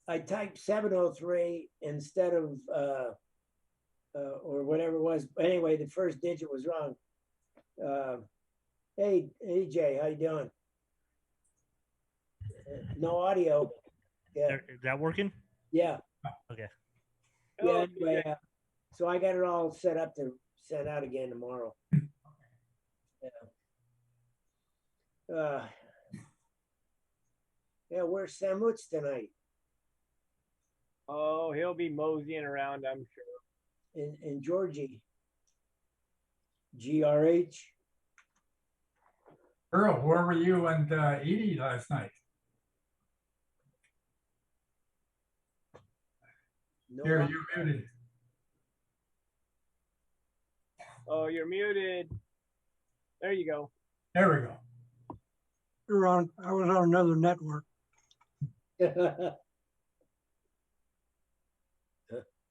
I typed 703 instead of or whatever it was. Anyway, the first digit was wrong. Hey, Jay, how you doing? No audio. Yeah. Is that working? Yeah. Okay. Yeah. Anyway, so I got it all set up to send out again tomorrow. Yeah. Yeah. Where's Sam Woods tonight? Oh, he'll be moseying around, I'm sure. In Georgie. GRH. Earl, where were you and Edie last night? No. Here, you muted. Oh, you're muted. There you go. There we go. You're on. I was on another network.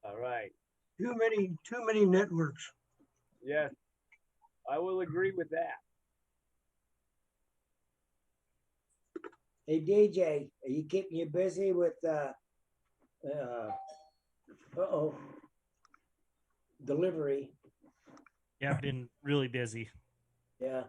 All right. Too many networks. Yes, I will agree with that. Hey DJ, are you keeping you busy with delivery? Yeah, I've been really busy. Yeah.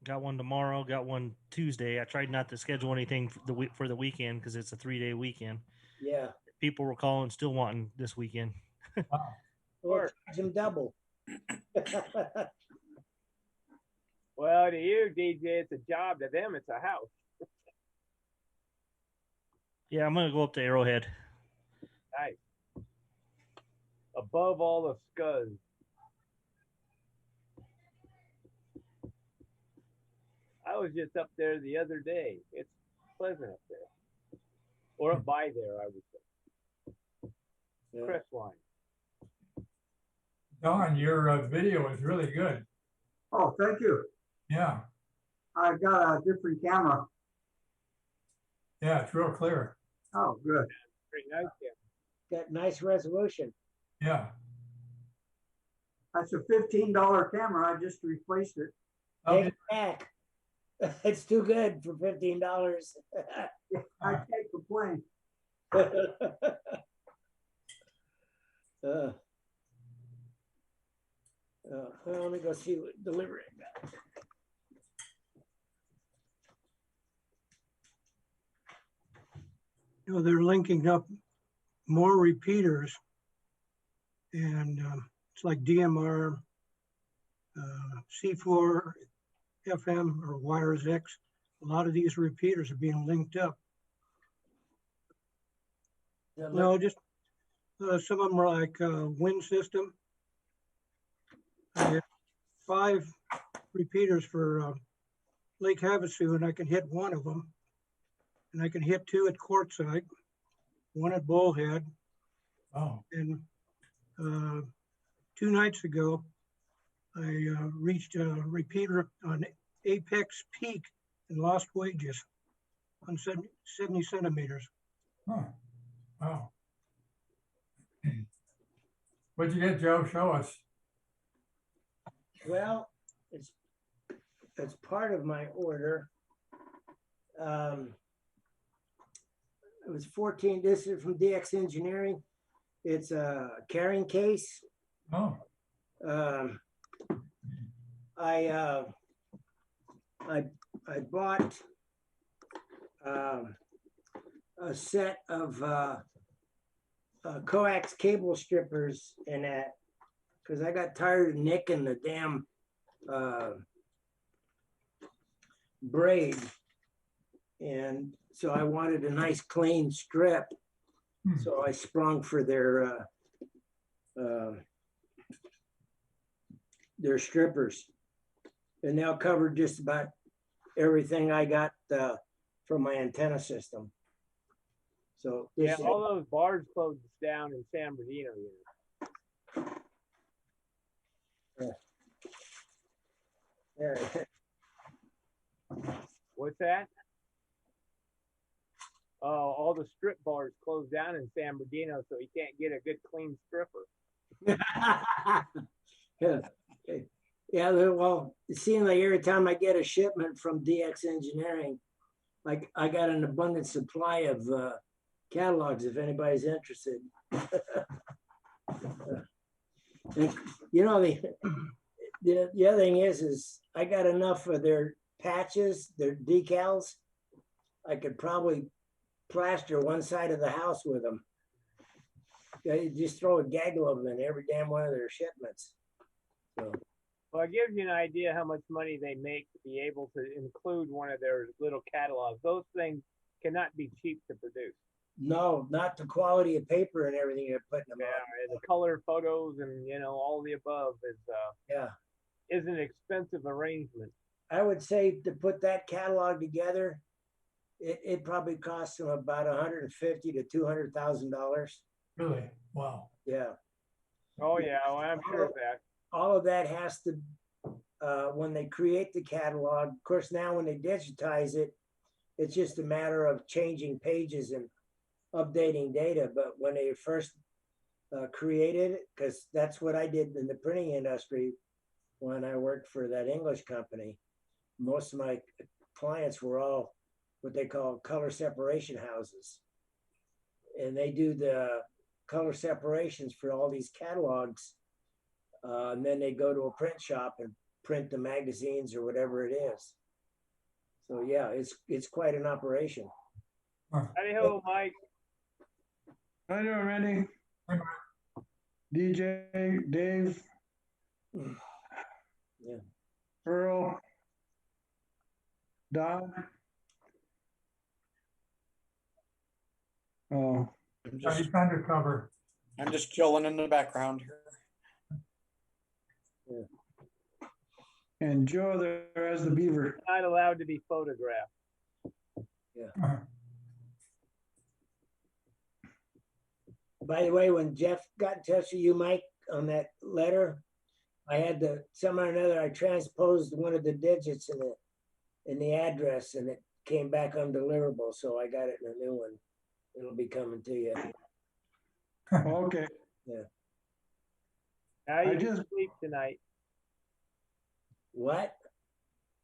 Got one tomorrow, got one Tuesday. I tried not to schedule anything for the weekend because it's a 3-day weekend. Yeah. People were calling, still wanting this weekend. Wow. Well, charge them double. Well, to you, DJ, it's a job. To them, it's a house. Yeah, I'm going to go up to Arrowhead. Nice. Above all the scuzz. I was just up there the other day. It's pleasant up there. Or up by there, I would say. Yeah. Crestline. Don, your video is really good. Oh, thank you. Yeah. I've got a different camera. Yeah, it's real clear. Oh, good. Pretty nice, yeah. Got nice resolution. Yeah. That's a $15 camera. I just replaced it. Take it back. It's too good for $15. I can't complain. Well, let me go see what delivery I got. You know, they're linking up more repeaters, and it's like DMR, C4, FM, or Wires X. A lot of these repeaters are being linked up. No, just some of them are like wind system. I have 5 repeaters for Lake Havasu, and I can hit one of them. And I can hit 2 at Quartzsite, 1 at Bullhead. Oh. And 2 nights ago, I reached a repeater on Apex Peak and lost wages on 70 centimeters. Huh. Wow. What'd you get, Joe? Show us. Well, it's part of my order. It was 14. This is from DX Engineering. It's a carrying case. Oh. I bought a set of coax cable strippers in that because I got tired of nicking the damn braid, and so I wanted a nice clean strip. So I sprung for their strippers, and they'll cover just about everything I got from my antenna system. So yeah, all those bars closed down in San Bernardino. Yeah. What's that? Oh, all the strip bars closed down in San Bernardino, so you can't get a good clean stripper. Yeah, well, it seems like every time I get a shipment from DX Engineering, I got an abundant supply of catalogs if anybody's interested. And, you know, the other thing is I got enough of their patches, their decals. I could probably plaster one side of the house with them. You just throw a gaggle of them in every damn one of their shipments. So, Well, it gives you an idea how much money they make to be able to include one of their little catalogs. Those things cannot be cheap to produce. no, not the quality of paper and everything they're putting them Yeah, on. and the color photos and all the above Yeah. is an expensive arrangement. I would say to put that catalog together, it probably costs them about $150,000 to $200,000. Really? Wow. Yeah. Oh yeah, well, I'm sure of that. All of that has to, when they create the catalog, of course, now when they digitize it, it's just a matter of changing pages and updating data. But when they first created it, because that's what I did in the printing industry when I worked for that English company, most of my clients were all what they call color separation houses. And they do the color separations for all these catalogs. And then they go to a print shop and print the magazines or whatever it is. So yeah, it's quite an operation. Howdy ho, Mike. How you doing, Randy? Hi, DJ, Dave, Yeah. Earl, Don. Oh, He's undercover. I'm just chilling in the background here. and Joe there as the beaver. Not allowed to be photographed. By the way, when Jeff got in touch with you, Mike, on that letter, I had to somehow or another I transposed one of the digits in the address, and it came back undeliverable. So I got it in a new one. It'll be coming to you. Okay. Now you I can just- sleep tonight. What?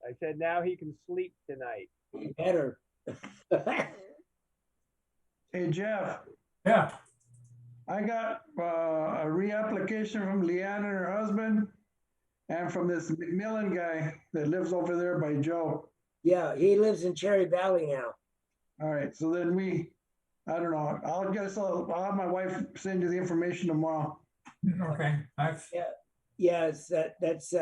I said now he can sleep tonight. You better. Hey, Jeff, Yeah. I got a reapplication from Leanne and her husband and from this McMillan guy that lives over there by Joe. Yeah, he lives in Cherry Valley now. All right. So then I don't know. I'll have my wife send you the information tomorrow. Okay. That's Yeah, it's that's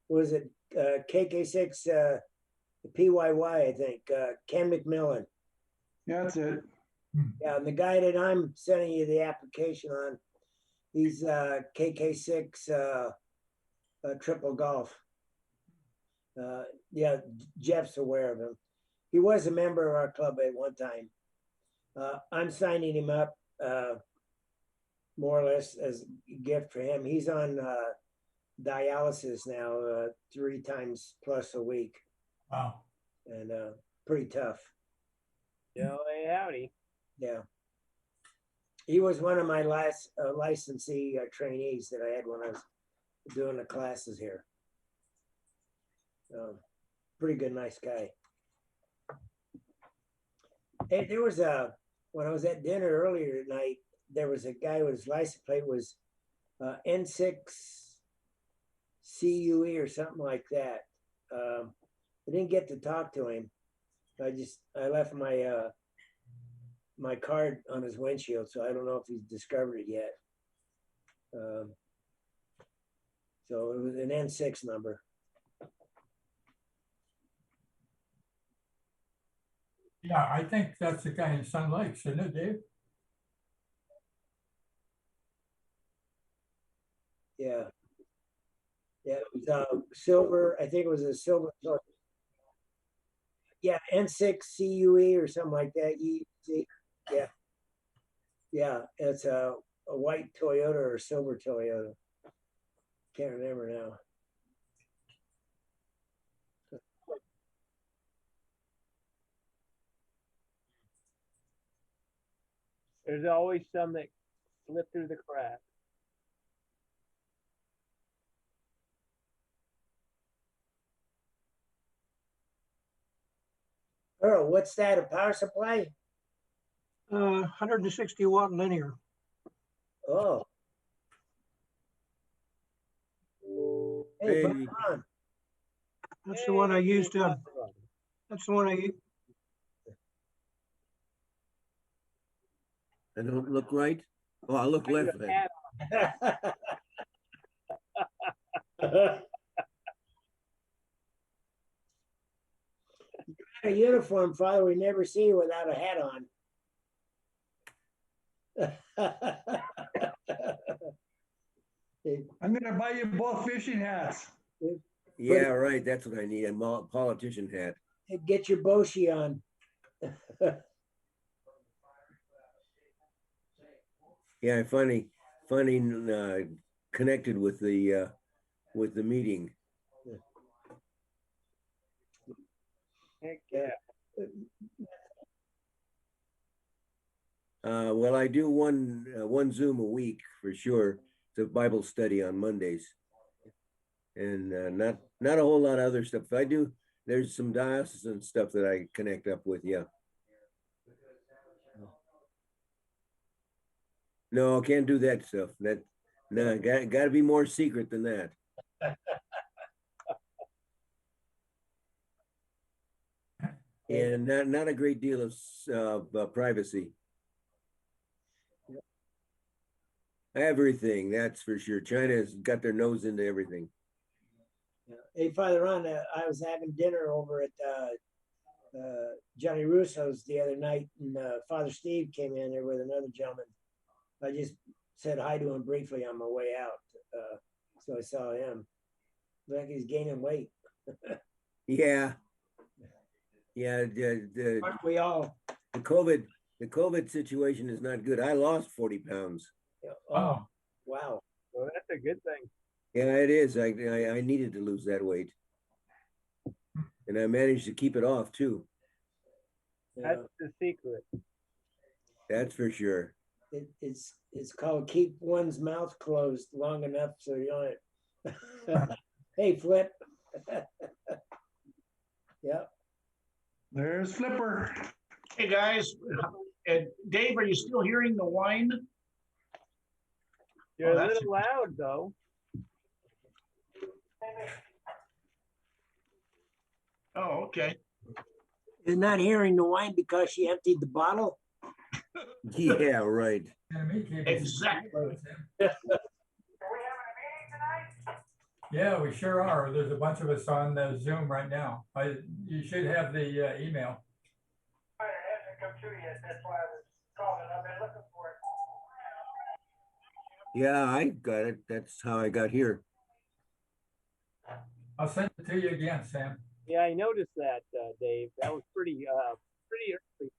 what is it? KK6 PYY, I think. Ken McMillan. Yeah, that's it. Yeah, and the guy that I'm sending you the application on, he's KK6 triple golf. Yeah, Jeff's aware of him. He was a member of our club at one time. I'm signing him up more or less as a gift for him. He's on dialysis now 3 times plus a week, wow. and pretty tough. Hey, howdy. Yeah. He was one of my last licensee trainees that I had when I was doing the classes here. Pretty good, nice guy. Hey, there was when I was at dinner earlier tonight, there was a guy with his license plate was N6 CUE or something like that. I didn't get to talk to him. I left my my card on his windshield, so I don't know if he's discovered it yet. So it was an N6 number. Yeah, I think that's the guy in Sun Lakes, isn't it, Dave? Yeah. Yeah, it was silver. I think it was a silver. Yeah, N6 CUE or something like that. Yeah. Yeah, it's a white Toyota or a silver Toyota. Can't remember now. There's always some that slip through the cracks. Earl, what's that, a power supply? 160 watt linear. Oh. Hey, Hey, Ron. That's the one I used. Hey, That's the one I used. I don't look right? Oh, I look left then. A uniform, Father, we never see you without a hat on. I'm gonna buy you both fishing hats. Yeah, right. That's what I need. A politician hat. Get your Boshi on. Yeah, funny, connected with the meeting. Heck yeah. Well, I do one Zoom a week for sure. It's a Bible study on Mondays, and not a whole lot of other stuff. I do. There's some diocesan stuff that I connect up with. Yeah. No, can't do that stuff. No, got to be more secret than that. And not a great deal of privacy. Everything, that's for sure. China's got their nose into everything. Hey, Father Ron, I was having dinner over at Johnny Russo's the other night, and Father Steve came in there with another gentleman. I just said hi to him briefly on my way out, so I saw him. Like he's gaining weight. Yeah. Aren't we all? The COVID situation is not good. I lost 40 pounds. Oh, wow. Well, that's a good thing. Yeah, it is. I needed to lose that weight, and I managed to keep it off too. That's the secret. That's for sure. It's called keep one's mouth closed long enough so you don't. Hey, Flip. Yeah. There's Flipper. Hey, guys. Dave, are you still hearing the whine? You're a little loud, though. Oh, okay. Is not hearing the wine because she emptied the bottle? Yeah, right. Exactly. Yeah, we sure are. There's a bunch of us on the Zoom right now. You should have the email. It hasn't come through yet. That's why I was calling. I've been looking for it. Yeah, I got it. That's how I got here. I'll send it to you again, Sam. Yeah, I noticed that, Dave. That was pretty early.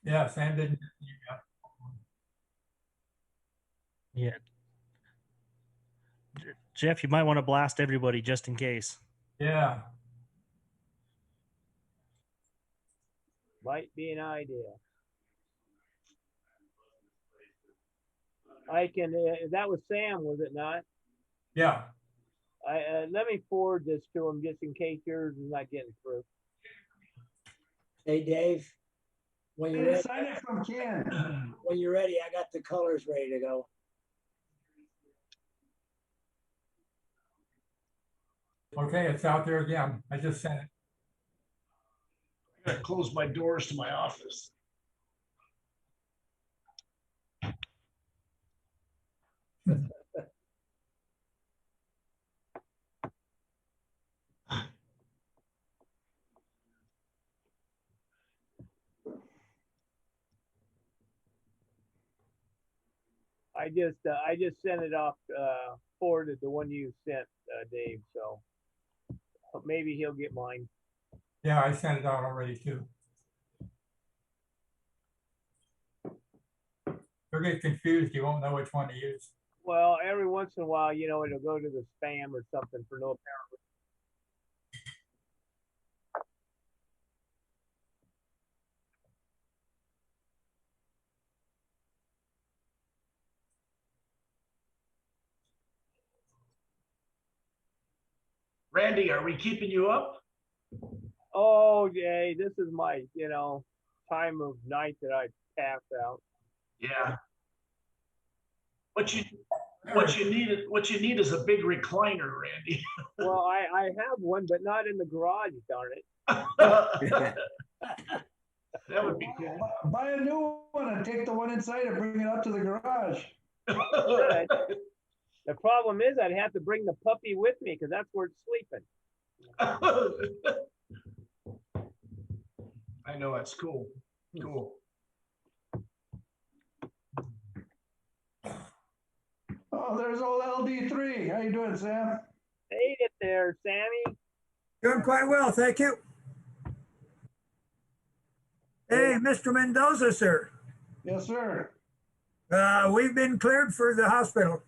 Yeah, Sam didn't. Yeah. Jeff, you might want to blast everybody just in case. Yeah. Might be an idea. I can. That was Sam, was it not? Yeah. Let me forward this to him just in case yours is not getting through. Hey, Dave. When you're ready, Sign it from Ken. when you're ready, I got the colors ready to go. Okay, it's out there again. I just sent it. I gotta close my doors to my office. I just sent it off, forwarded the one you sent, Dave. So maybe he'll get mine. Yeah, I sent it out already too. You'll get confused. You won't know which one to use. Well, every once in a while, it'll go to the spam or something for no apparent reason. Randy, are we keeping you up? Oh, yay, this is my, time of night that I pass out. Yeah. What you need is a big recliner, Randy. Well, I have one, but not in the garage, darn it. That would be cool. Buy a new one and take the one inside and bring it up to the garage. Good. The problem is I'd have to bring the puppy with me because that's where it's sleeping. I know, it's cool. Cool. Oh, there's old LD3. How you doing, Sam? Hey it there, Sammy. Doing quite well, thank you. Hey, Mr. Mendoza, sir. Yes, sir. We've been cleared for the hospital.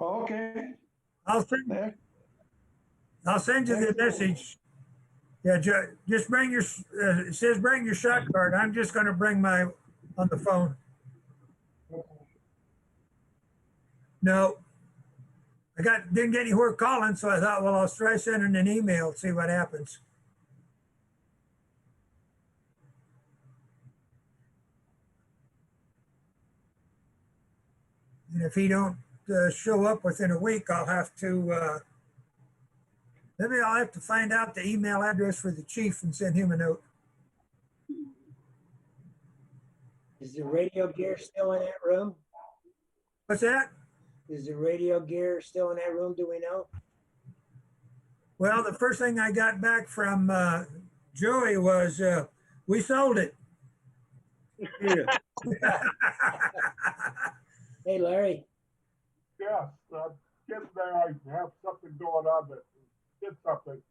Oh, okay. I'll send you the message. Yeah, just bring your, it says bring your shot card. I'm just gonna bring my, on the phone. No, didn't get anywhere calling, so I thought, well, I'll try sending an email, see what happens. And if he don't show up within a week, I'll have to, maybe I'll have to find out the email address for the chief and send him a note. Is the radio gear still in that room? What's that? Is the radio gear still in that room? Do we know? Well, the first thing I got back from Joey was, we sold it. Hey, Larry. Yes, get there. I have something going on that did something.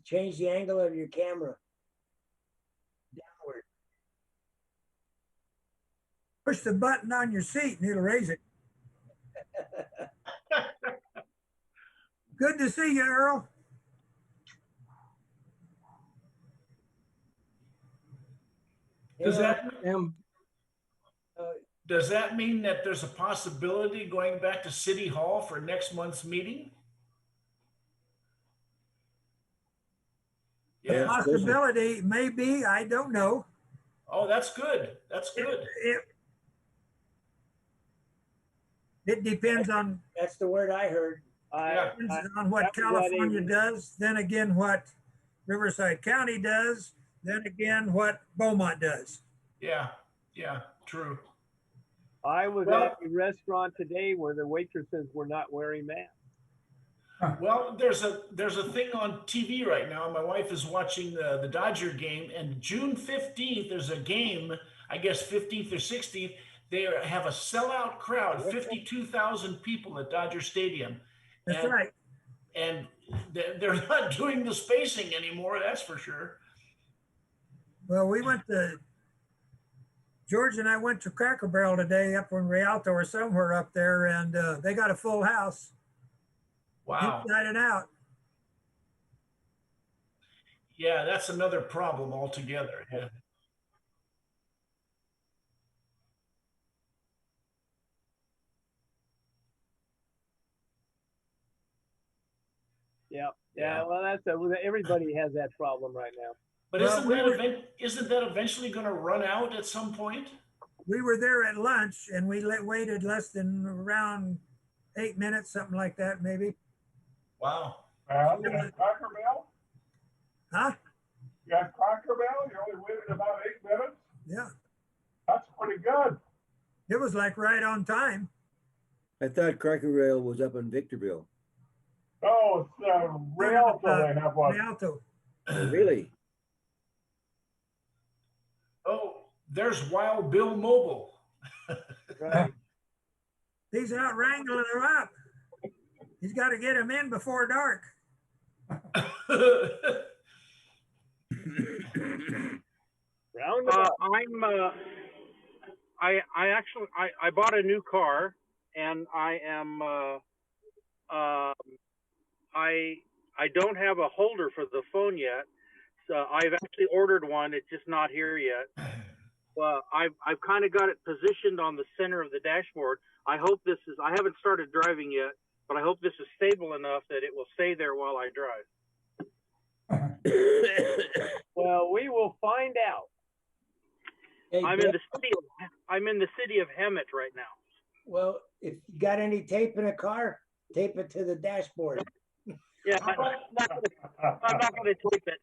Change the angle of your camera. Downward. Push the button on your seat and it'll raise it. Good to see you, Earl. Does that mean that there's a possibility going back to City Hall for next month's meeting? The possibility may be, I don't know. Oh, that's good. That's good. It depends on. That's the word I heard. Depends on what California does, then again what Riverside County does, then again what Beaumont does. Yeah, true. I was at a restaurant today where the waitresses were not wearing masks. Well, there's a thing on TV right now. My wife is watching the Dodger game, and June 15th, there's a game, I guess 15th or 16th. They have a sellout crowd, 52,000 people at Dodger Stadium. That's right. And they're not doing the spacing anymore, that's for sure. Well, George and I went to Cracker Barrel today up in Rialto or somewhere up there, and they got a full house. Wow. Inside and out. Yeah, that's another problem altogether. Yeah. Yeah. Well, everybody has that problem right now. But isn't that eventually going to run out at some point? We were there at lunch, and we waited less than around 8 minutes, something like that, maybe. Wow. You had Cracker Barrel? Huh? You had Cracker Barrel? You only waited about 8 minutes? Yeah. That's pretty good. It was like right on time. I thought Cracker Barrel was up in Victorville. Oh, it's Rialto they have one. Rialto. Really? Oh, there's Wild Bill Mobile. Right. He's out wrangling her up. He's got to get him in before dark. I bought a new car, and I am I don't have a holder for the phone yet. So I've actually ordered one. It's just not here yet. I've kind of got it positioned on the center of the dashboard. I hope this is, I haven't started driving yet, but I hope this is stable enough that it will stay there while I drive. Well, we will find out. Hey, I'm in the city of Hemet right now. well, if you got any tape in a car, tape it to the dashboard. Yeah, I'm not going to tape it.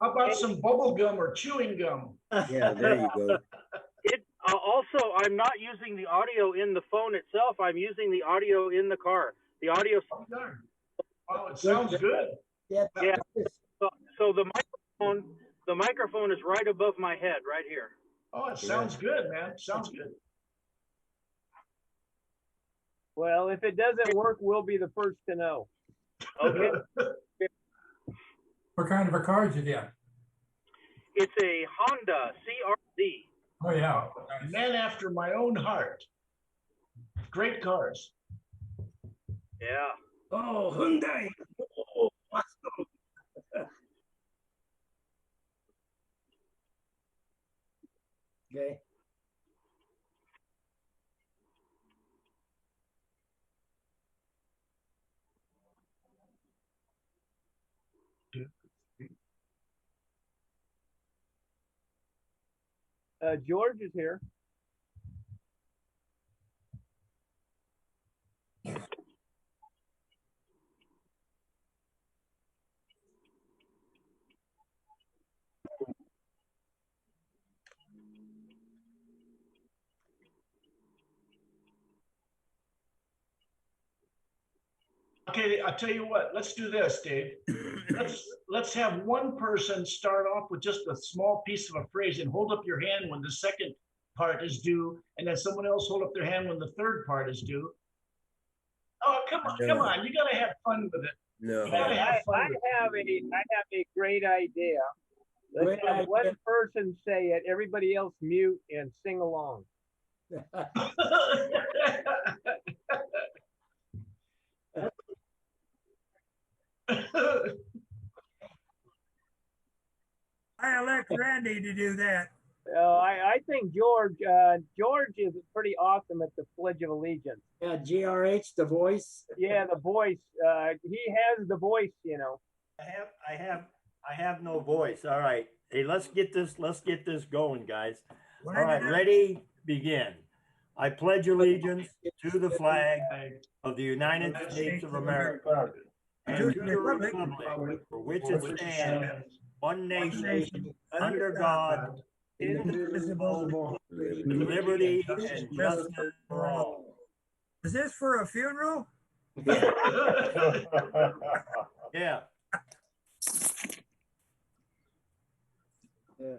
How about some bubble gum or chewing gum? Yeah, there you go. Also, I'm not using the audio in the phone itself. I'm using the audio in the car. The audio. Oh, it sounds good. Yeah. Yeah. So the microphone is right above my head, right here. Oh, it sounds good, man. Sounds good. Well, if it doesn't work, we'll be the first to know. Okay. What kind of a car did you get? It's a Honda CRZ. Oh, yeah. Man after my own heart. Great cars. Yeah. Oh, Hyundai. Oh, awesome. Okay. George is here. Okay, I'll tell you what, let's do this, Dave. Let's have one person start off with just a small piece of a phrase and hold up your hand when the second part is due, and then someone else hold up their hand when the third part is due. Oh, come on, come on. You gotta have fun with it. No. You gotta have fun. I have a great idea. Let's have one person say it, everybody else mute and sing along. I elect Randy to do that. I think George is pretty awesome at the Pledge of Allegiance. Yeah, GRH, the voice. Yeah, the voice. He has the voice, you know. I have no voice. All right. Hey, let's get this going, guys. All What right, ready, begin. I pledge allegiance to the flag of the United States of America and to the republic for which it stands, one nation, under God, indivisible, with liberty and justice for all. Is this for a funeral? Yeah. Yeah. Yeah.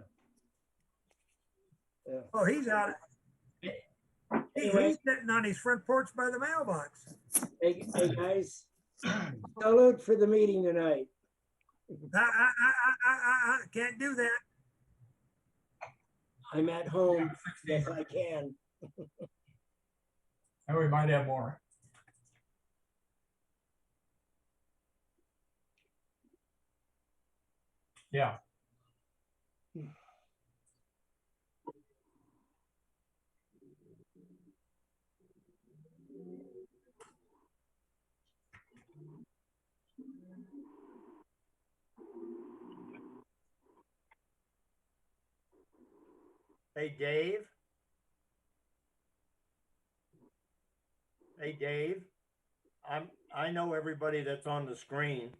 Oh, he's out. He's sitting on his front porch by the mailbox. Hey guys, salute for the meeting tonight. I can't do that. I'm at home. Yes, I can. And we might have more. Yeah. Hey, Dave. Hey, Dave. I know everybody that's on the screen.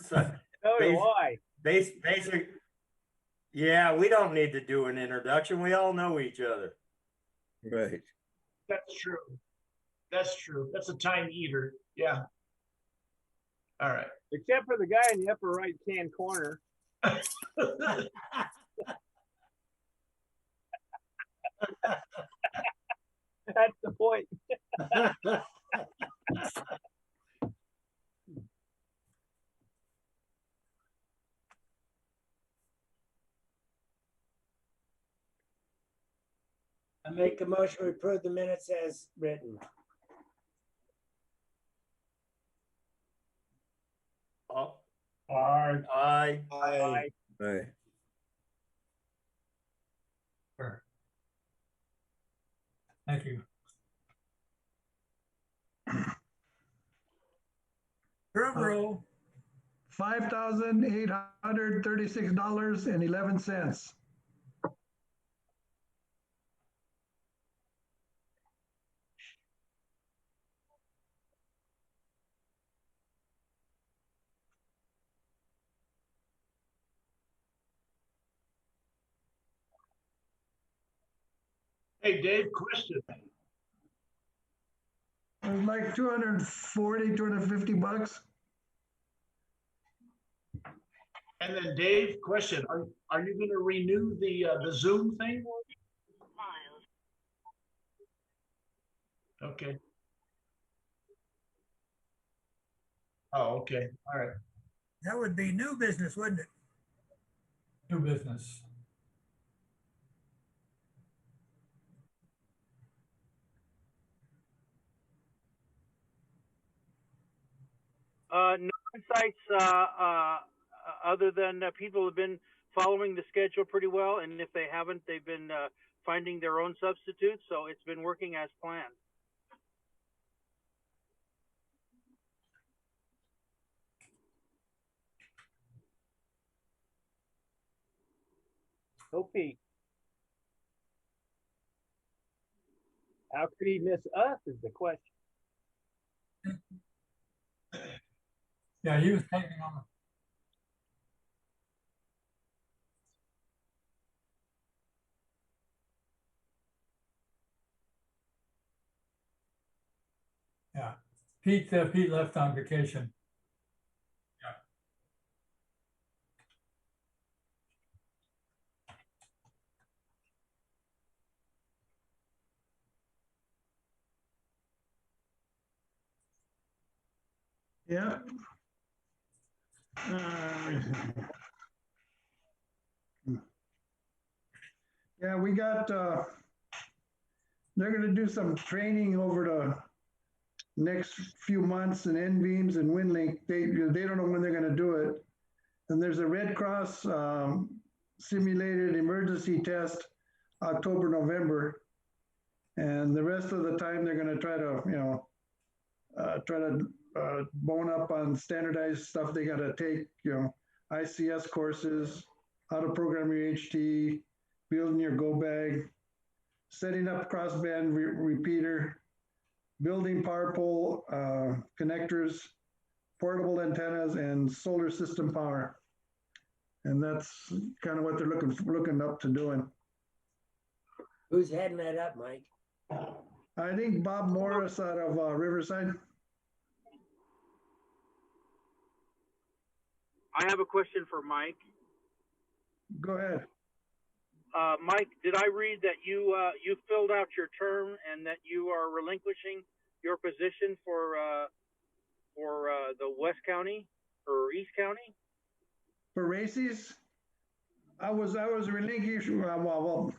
So why? Basic. Yeah, we don't need to do an introduction. We all know each other. Right. That's true. That's true. That's a time eater. Yeah. All right. Except for the guy in the upper right-hand corner. That's the point. I make a motion to approve the minutes as written. Oh. Aye. Aye. Aye. Thank you. Drum roll. $5,836.11. Hey, Dave, question. It was like 240, 250 bucks. And then Dave, question, are you gonna renew the Zoom thing? Okay. Oh, okay, all right. That would be new business, wouldn't it? New business. No insights other than people have been following the schedule pretty well, and if they haven't, they've been finding their own substitutes, so it's been working as planned. Okay. How could he miss us is the question. Yeah, he was taking on. Yeah, Pete left on vacation. Yeah. Yeah, we got, they're gonna do some training over the next few months in N-beams and WinLink. They don't know when they're gonna do it. And there's a Red Cross simulated emergency test, October, November. And the rest of the time, they're gonna try to, bone up on standardized stuff they gotta take, ICS courses, how to program your HT, building your go bag, setting up crossband repeater, building power pole connectors, portable antennas, and solar system power. And that's kind of what they're looking up to doing. Who's heading that up, Mike? I think Bob Morris out of Riverside. I have a question for Mike. Go ahead. Mike, did I read that you filled out your term and that you are relinquishing your position for the West County or East County? For races, I was relinquishing. Well,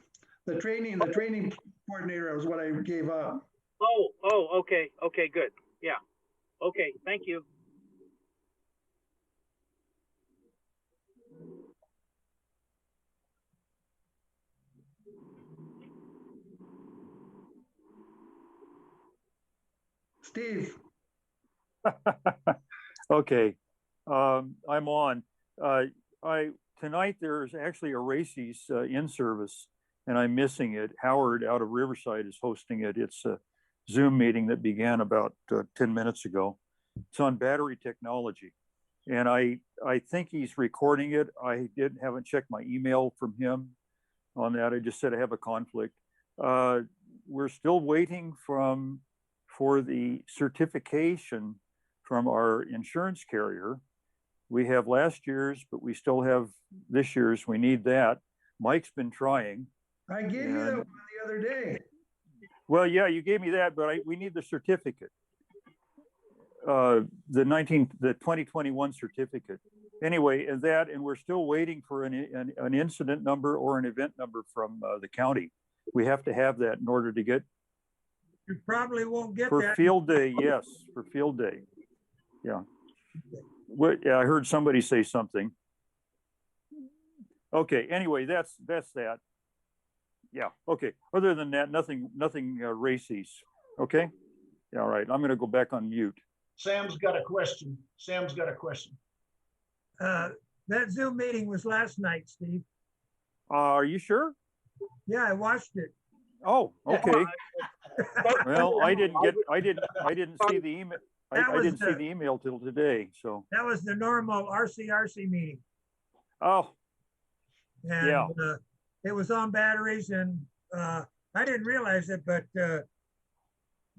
the training coordinator was what I gave up. Oh, okay, good, yeah, okay, thank you. Steve. Okay, I'm on. Tonight there's actually a races in service, and I'm missing it. Howard out of Riverside is hosting it. It's a Zoom meeting that began about 10 minutes ago. It's on battery technology, and I think he's recording it. I haven't checked my email from him on that. I just said I have a conflict. We're still waiting for the certification from our insurance carrier. We have last year's, but we still have this year's. We need that. Mike's been trying. I gave you that one the other day. Well, yeah, you gave me that, but we need the certificate. The 2021 certificate. Anyway, and we're still waiting for an incident number or an event number from the county. We have to have that in order to get. You probably won't get for that. Field day, yes, for field day. Yeah. Yeah, I heard somebody say something. Okay, anyway, that's that. Yeah, okay. Other than that, nothing racies. Okay? Yeah, all right. I'm going to go back on mute. Sam's got a question. Sam's got a question. That Zoom meeting was last night, Steve. Are you sure? Yeah, I watched it. Oh, okay. Well, I didn't see the email. I didn't see the email till today, so. That was the normal RCRC meeting. Oh, and, yeah. It was on batteries, and I didn't realize it, but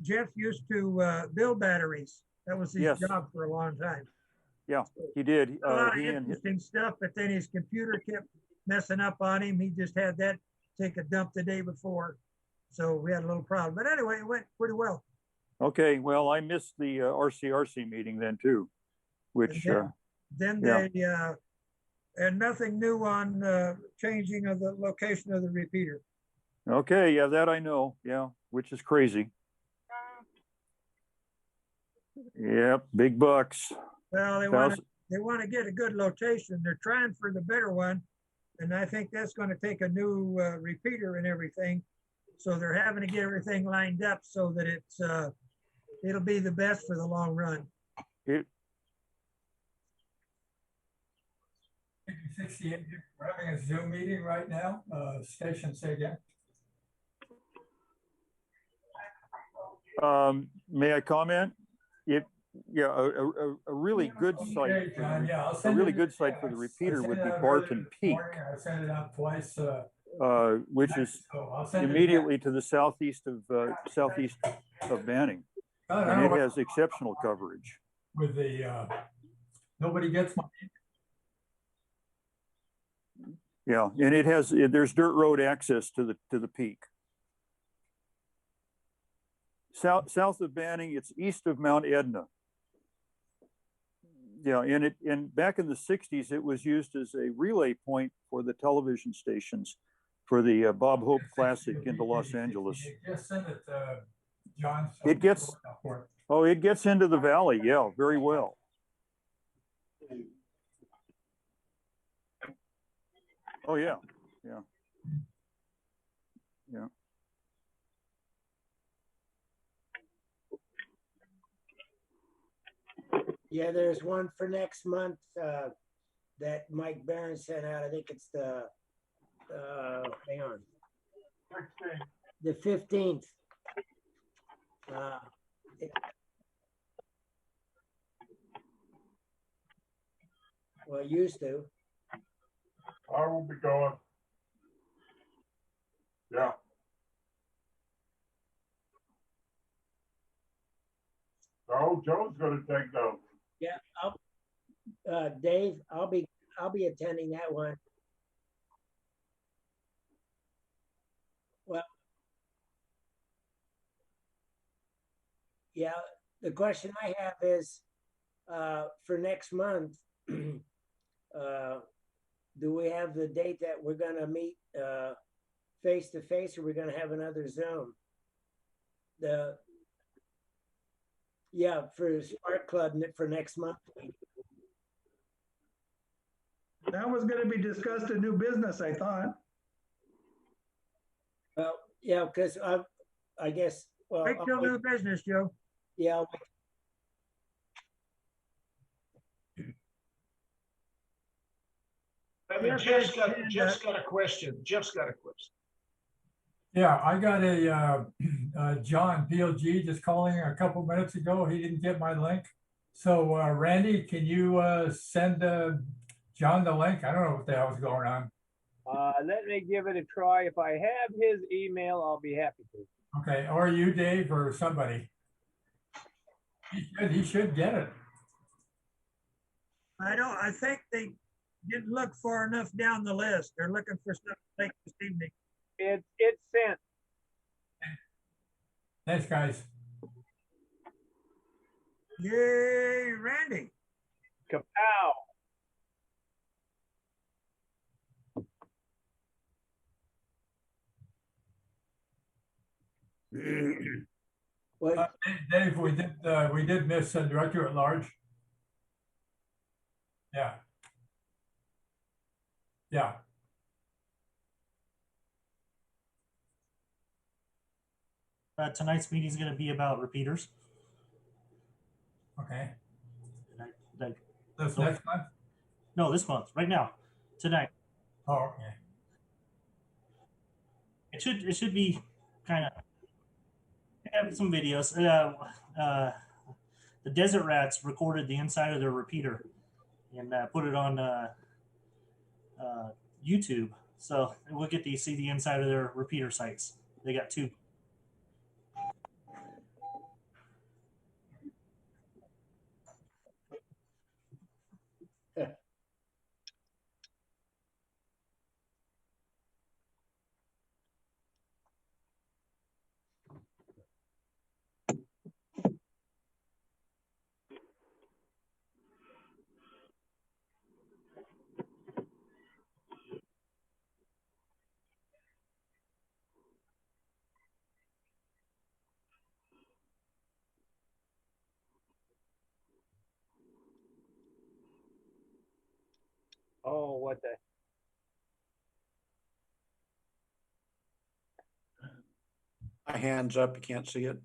Jeff used to build batteries. That was his job for a long time. Yeah, he did. A lot of interesting stuff, but then his computer kept messing up on him. He just had that take a dump the day before. So we had a little problem. But anyway, it went pretty well. Okay, well, I missed the RCRC meeting then too, which then they and nothing new on changing of the location of the repeater. Okay, yeah, that I know. Yeah, which is crazy. Yep, big bucks. Well, they want to get a good location. They're trying for the better one, and I think that's going to take a new repeater and everything. So they're having to get everything lined up so that it's it'll be the best for the long run. 68, we're having a Zoom meeting right now. Station, say again. May I comment? A really good site. A really good site for the repeater would be Barton Peak. I sent it out twice. Which is immediately to the southeast of Banning, and it has exceptional coverage. With the nobody gets my. Yeah, and there's dirt road access to the peak. South of Banning, it's east of Mount Edna. Yeah, and back in the 60s, it was used as a relay point for the television stations for the Bob Hope Classic into Los Angeles. Just send it, John. It gets into the valley, yeah, very well. Oh yeah, yeah, yeah. Yeah, there's one for next month that Mike Barron sent out. I think it's the hang on, the 15th. Well, it used to. I will be going. Yeah. Oh, Joe's going to take those. Yeah, Dave, I'll be attending that one. Well, yeah, the question I have is for next month, do we have the date that we're going to meet face to face, or we're going to have another Zoom? Yeah, for SPARC Club for next month. That was going to be discussed in new business, I thought. Well, yeah, because I guess. Well, Wait till new business, Joe. Yeah. Jeff's got a question. Jeff's got a question. Yeah, I got a John PLG just calling a couple minutes ago. He didn't get my link. So Randy, can you send John the link? I don't know what the hell's going on. Let me give it a try. If I have his email, I'll be happy to. Okay, or you, Dave, or somebody. He should get it. I think they didn't look far enough down the list. They're looking for stuff to take this evening. It's sent. Thanks, guys. Yay, Randy. Kapow. Dave, we did miss a director at large. Yeah. Yeah. Tonight's meeting is going to be about repeaters. Okay. Like, That's next month? no, this month, right now, tonight. Oh, okay. It should be kind of have some videos. The Desert Rats recorded the inside of their repeater and put it on YouTube, so we'll get to see the inside of their repeater sites. They got two. Oh, what the? My hand's up, you can't see it.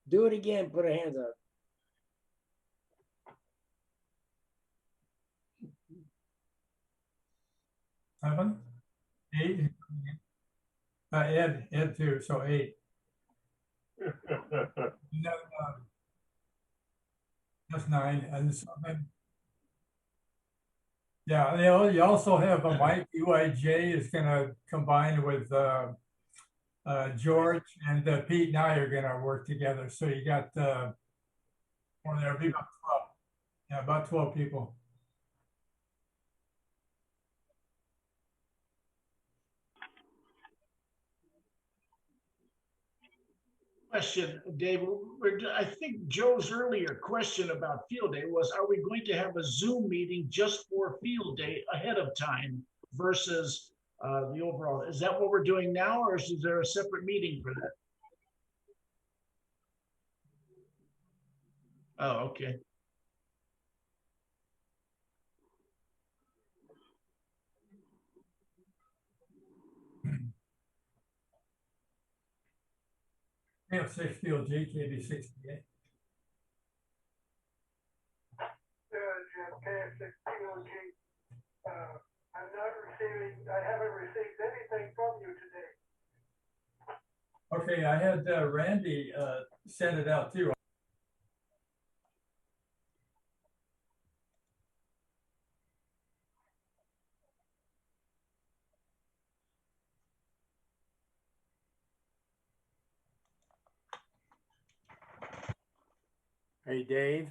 Do it again, put a hands up. Seven, 8. Ed too, so 8. No, that's 9, and something. Yeah, you also have a Mike UIJ is gonna combine with George and Pete. Now you're gonna work together, so you got well, there'll be about 12. Yeah, about 12 people. Question, Dave. I think Joe's earlier question about field day was, are we going to have a Zoom meeting just for field day ahead of time versus the overall? Is that what we're doing now, or is there a separate meeting for that? Oh, okay. We have 6 field G, KB 68. I haven't received anything from you today. Okay, I had Randy send it out too. Hey, Dave.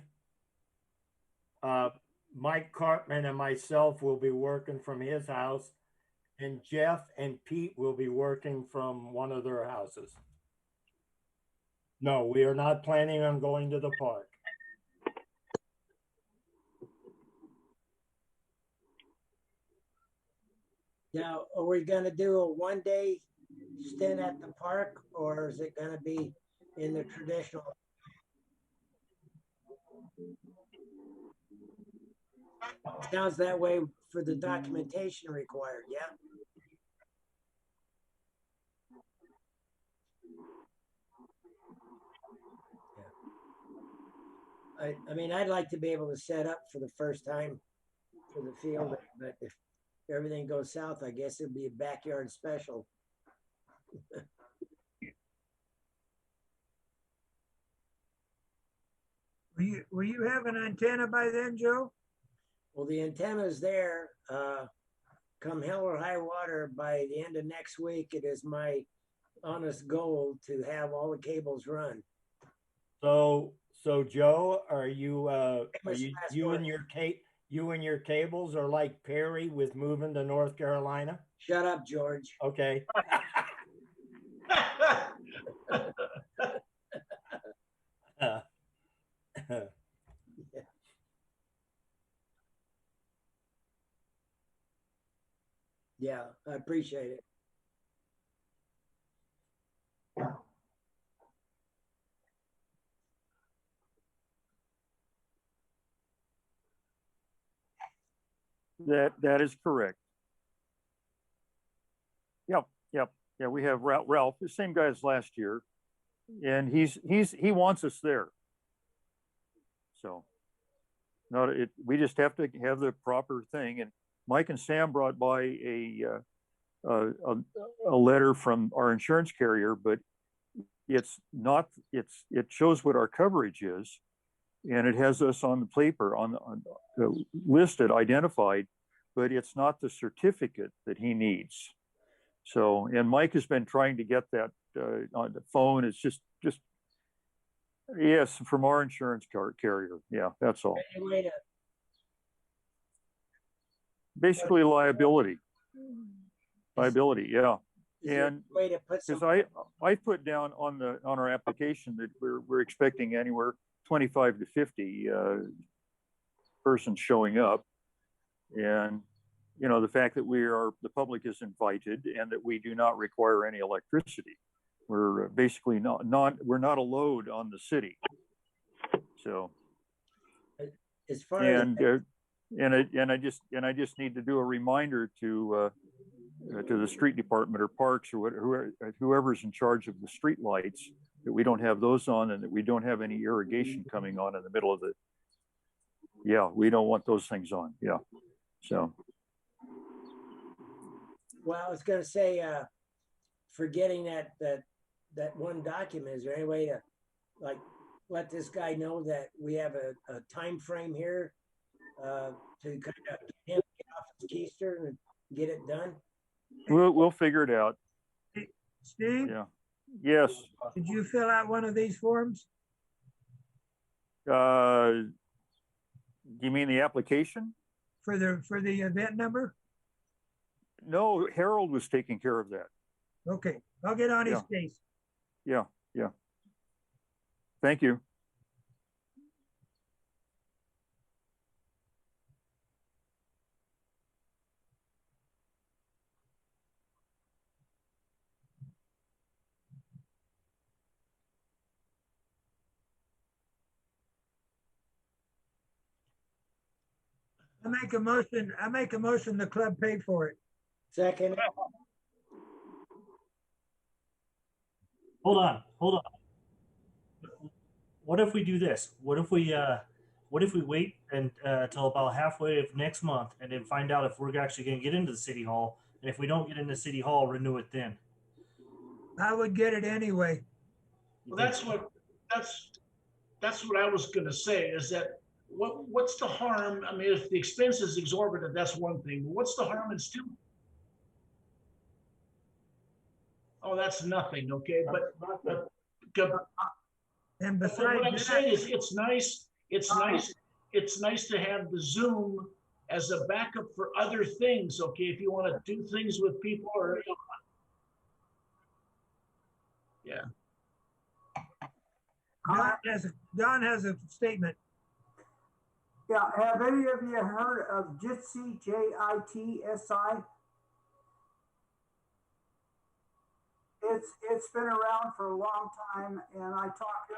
Mike Cartman and myself will be working from his house, and Jeff and Pete will be working from one of their houses. No, we are not planning on going to the park. Now, are we gonna do a 1-day stint at the park, or is it gonna be in the traditional? Sounds that way for the documentation required, yeah? I mean, I'd like to be able to set up for the first time for the field, but if everything goes south, I guess it'd be a backyard special. Will you have an antenna by then, Joe? Well, the antenna's there. Come hell or high water, by the end of next week, it is my honest goal to have all the cables run. So Joe, are you you and your cables are like Perry with moving to North Carolina? Shut up, George. Okay. Yeah, I appreciate it. That is correct. Yep, yep, yeah. We have Ralph, the same guy as last year, and he wants us there. So, not it. We just have to have the proper thing. And Mike and Sam brought by a letter from our insurance carrier, but it's not. It shows what our coverage is, and it has us on the paper on listed, identified, but it's not the certificate that he needs. So, and Mike has been trying to get that on the phone. It's just yes, from our insurance carrier. Yeah, that's all. Basically liability. Liability, yeah. And because I put down on our application that we're expecting anywhere 25 to 50 persons showing up, and you know the fact that the public is invited and that we do not require any electricity. We're basically we're not a load on the city. So as far and I just need to do a reminder to the street department or parks or whoever's in charge of the street lights that we don't have those on and that we don't have any irrigation coming on in the middle of the. Yeah, we don't want those things on. Yeah, so. Well, I was going to say, forgetting that one document, is there any way to like let this guy know that we have a time frame here to kind of get him get off his keister and get it done? We'll figure it out. Steve? Yeah. Yes. Did you fill out one of these forms? You mean the application? For the event number? No, Harold was taking care of that. Okay, I'll get on his case. Yeah, yeah. Thank you. I make a motion the club paid for it. Second. Hold on. What if we do this? What if we wait until about halfway of next month and then find out if we're actually going to get into the city hall, and if we don't get into city hall, renew it then? I would get it anyway. Well, that's what I was going to say, is that what's the harm? I mean, if the expense is exorbitant, that's one thing. But what's the harm in still? Oh, that's nothing. Okay, but and besides, what I'm saying is, it's nice. It's nice to have the Zoom as a backup for other things. Okay, if you want to do things with people, or yeah. Don has a statement. Yeah, have any of you heard of Jitsi, J-I-T-S-I? It's been around for a long time, and I talked to,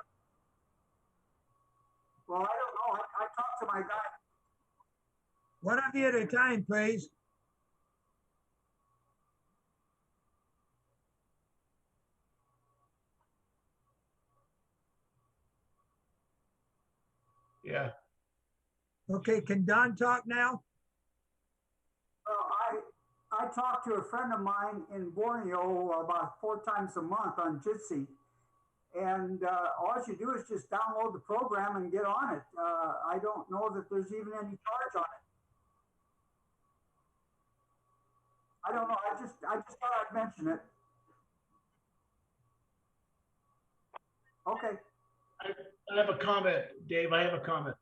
well, I don't know, I talked to my guy. One of you at a time, please. Yeah. Okay, can Don talk now? Well, I talk to a friend of mine in Borneo about 4 times a month on Jitsi. And all you do is just download the program and get on it. I don't know that there's even any charge on it. I don't know. I just thought I'd mention it. Okay. I have a comment, Dave. I have a comment.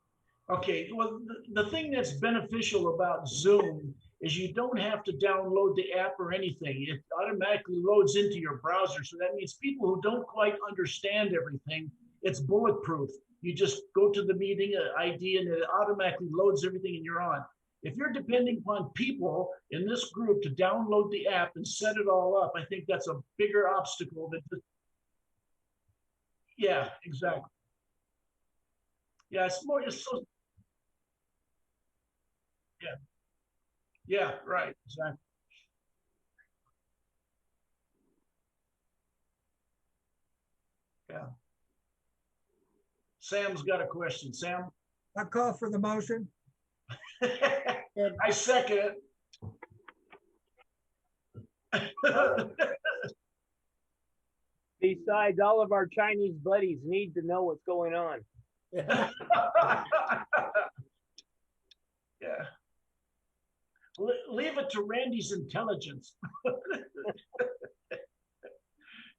Okay. Well, the thing that's beneficial about Zoom is you don't have to download the app or anything. It automatically loads into your browser. So that means people who don't quite understand everything, it's bulletproof. You just go to the meeting ID and it automatically loads everything and you're on. If you're depending upon people in this group to download the app and set it all up, I think that's a bigger obstacle than just, yeah, exactly. Yeah, it's so, yeah. Yeah, right, exactly. Yeah. Sam's got a question. Sam? I call for the motion. I second it. Besides, all of our Chinese buddies need to know what's going on. Yeah. Leave it to Randy's intelligence.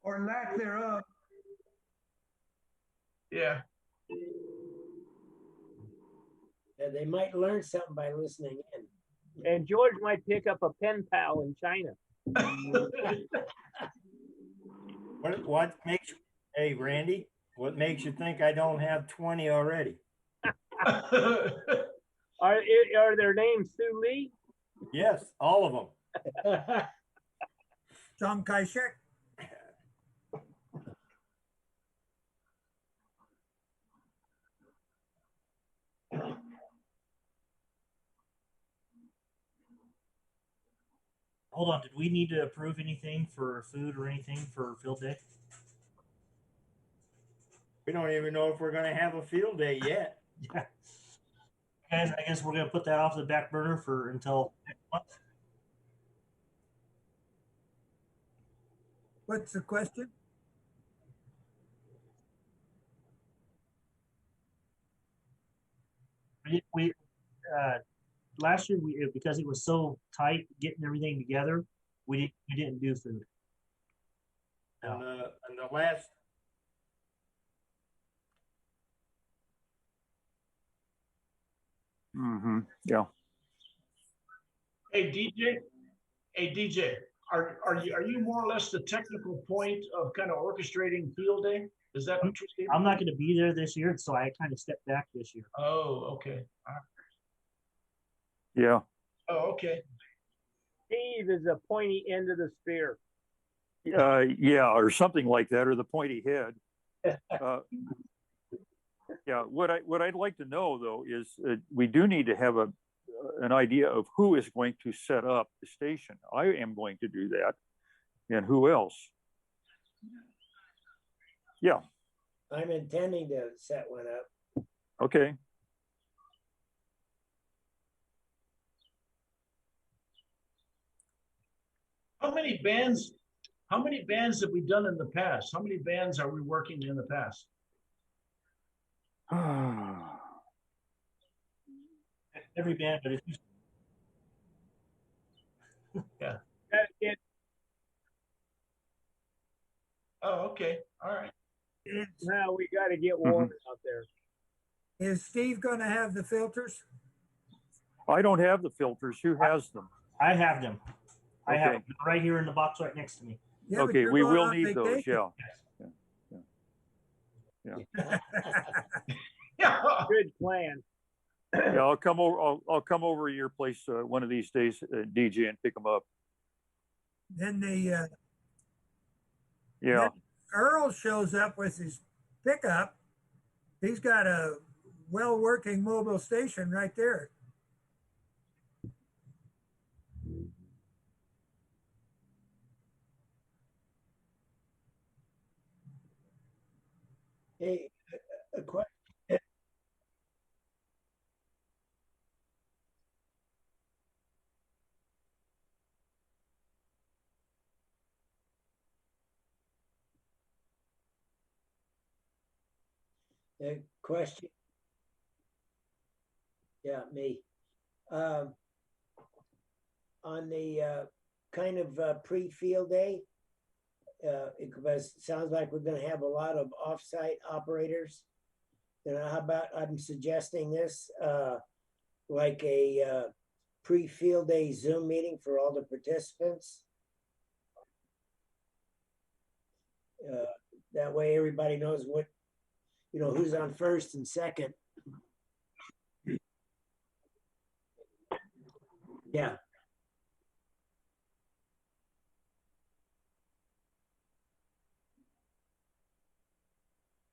Or lack thereof. Yeah. Yeah, they might learn something by listening in. And George might pick up a pen pal in China. What makes you, hey, Randy, what makes you think I don't have 20 already? Are their names Sue Lee? Yes, all of them. Chiang Kai-shek. Hold on, did we need to approve anything for food or anything for field day? We don't even know if we're gonna have a field day yet. Yeah. Guys, I guess we're gonna put that off the back burner for until next month. What's the question? We last year because it was so tight getting everything together, we didn't do food. And the last. Mm-hmm. Yeah. Hey DJ, are you more or less the technical point of kind of orchestrating field day? Is that what you're saying? I'm not going to be there this year, so I kind of stepped back this year. Oh, okay. Yeah. Oh, okay. Steve is the pointy end of the spear. Yeah, or something like that, or the pointy head. Yeah, what I'd like to know though is we do need to have an idea of who is going to set up the station. I am going to do that, and who else? Yeah. I'm intending to set one up. Okay. How many bands have we done in the past? How many bands are we working in the past? Every band, but if you yeah. Oh, okay. All right. Now we got to get water out there. Is Steve going to have the filters? I don't have the filters. Who has them? I have them. I Okay. have them right here in the box right next to me. Yeah, Okay, we will need those. Yeah. Yeah. Good plan. Yeah, I'll come over. I'll come over to your place one of these days, DJ, and pick them up. Then the Yeah. then Earl shows up with his pickup. He's got a well-working mobile station right there. Hey, a question. A question. Yeah, me. On the kind of pre-field day, sounds like we're going to have a lot of off-site operators. How about I'm suggesting this, like a pre-field day Zoom meeting for all the participants. That way everybody knows what, who's on first and second. Yeah.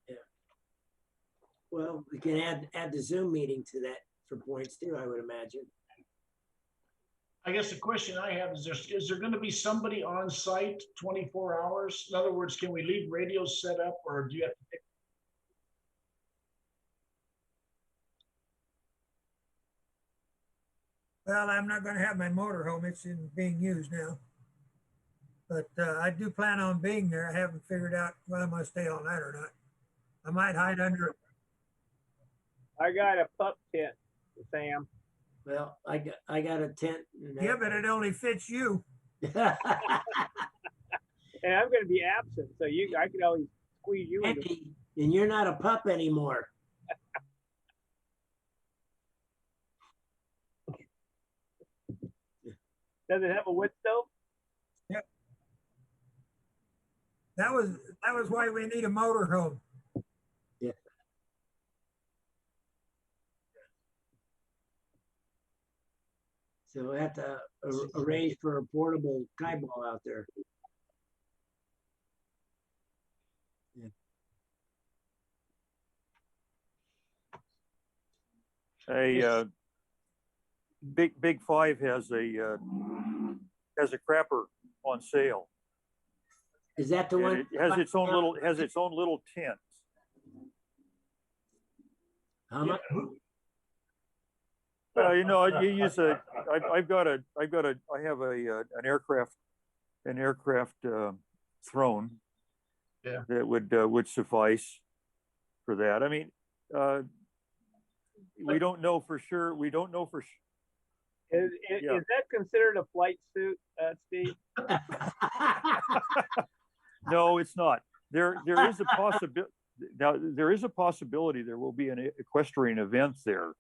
Yeah. Well, we can add the Zoom meeting to that for points too, I would imagine. I guess the question I have is there going to be somebody on site 24 hours? In other words, can we leave radios set up, or do you have to pick? Well, I'm not going to have my motorhome. It's being used now. But I do plan on being there. I haven't figured out whether I'm going to stay all night or not. I might hide under it. I got a pup tent, Sam. Well, I got a tent. Yeah, but it only fits you. And I'm going to be absent, so I could always squeeze you in. And you're not a pup anymore. Does it have a wood stove? Yep. That was why we need a motorhome. Yeah. So we have to arrange for a portable kite ball out there. Yeah. Big Five has a crapper on sale. Is that the one? It has its own little tent. How much? You know, you use I have an aircraft throne. Yeah. That would suffice for that. I mean, we don't know for sure. We don't know for sure. Is that considered a flight suit, Steve? No, it's not. There is a possibility. Now there is a possibility there will be an equestrian event there.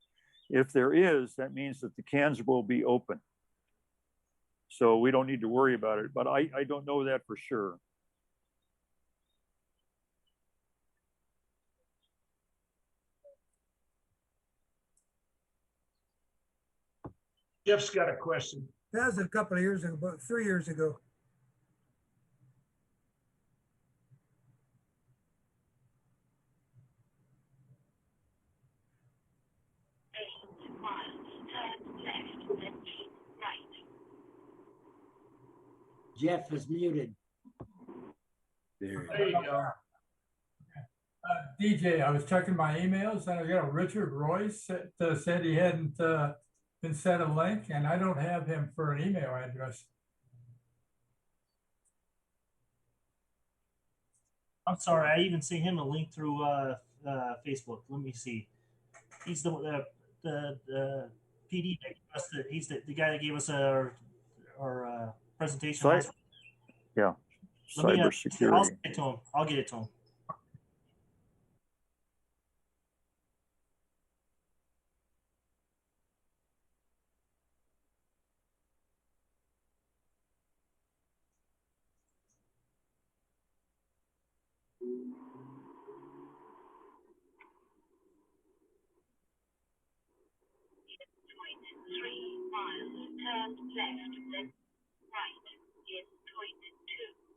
If there is, that means that the cans will be open. So we don't need to worry about it. But I don't know that for sure. Jeff's got a question. That was a couple of years ago, about 3 years ago. Jeff is muted. There you go. DJ, I was checking my emails and I got a Richard Royce that said he hadn't been sent a link, and I don't have him for an email address. I'm sorry. I even sent him a link through Facebook. Let me see. He's the PD that gave us he's the guy that gave us our presentation. Yeah. Cybersecurity. I'll get it to him. I'll get it to him. Turn left, then right. In 0.2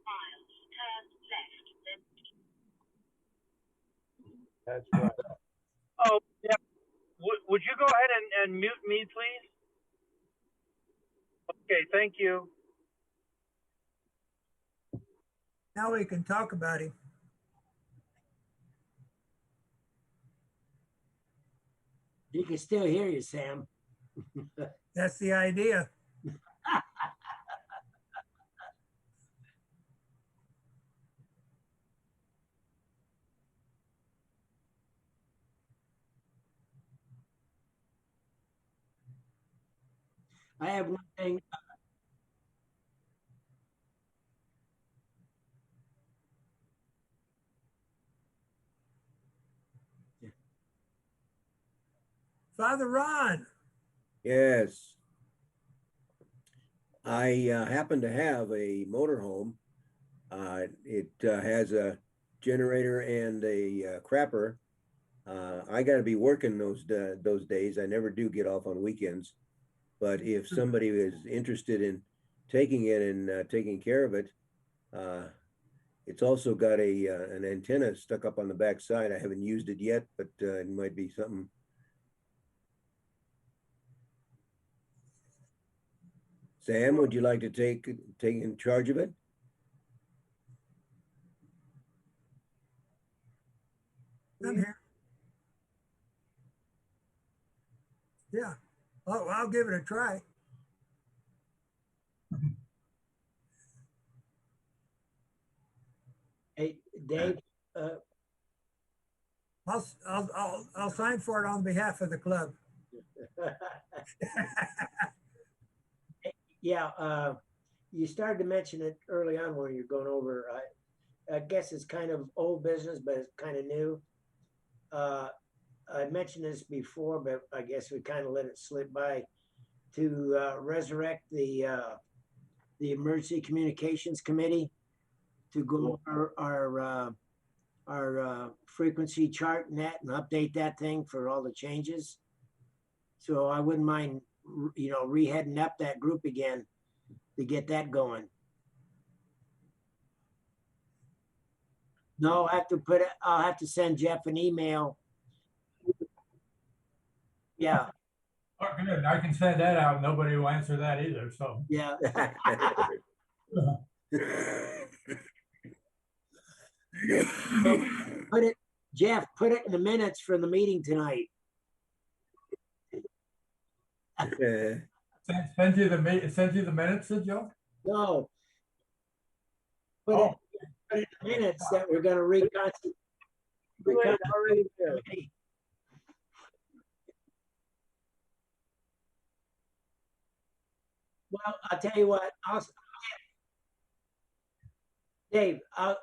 miles, turn left, then. That's right. Oh, yeah. Would you go ahead and mute me, please? Okay, thank you. Now we can talk about him. He can still hear you, Sam. That's the idea. I have one thing. Father Ron. Yes. I happen to have a motorhome. It has a generator and a crapper. I got to be working those days. I never do get off on weekends. But if somebody is interested in taking it and taking care of it, it's also got an antenna stuck up on the back side. I haven't used it yet, but it might be something. Sam, would you like to take in charge of it? I'm here. Yeah, I'll give it a try. Hey, Dave, I'll sign for it on behalf of the club. yeah, you started to mention it early on when you're going over. I guess it's kind of old business, but it's kind of new. I mentioned this before, but I guess we kind of let it slip by to resurrect the Emergency Communications Committee to go over our frequency chart and that and update that thing for all the changes. So I wouldn't mind, re-heading up that group again to get that going. No, I'll have to send Jeff an email. Yeah. Oh, good. I can send that out. Nobody will answer that either. So yeah. Jeff, put it in the minutes for the meeting tonight. Send you the minutes, Joe? No. Put it in the minutes that we're going to reconstitute. Well, I'll tell you what, Dave, what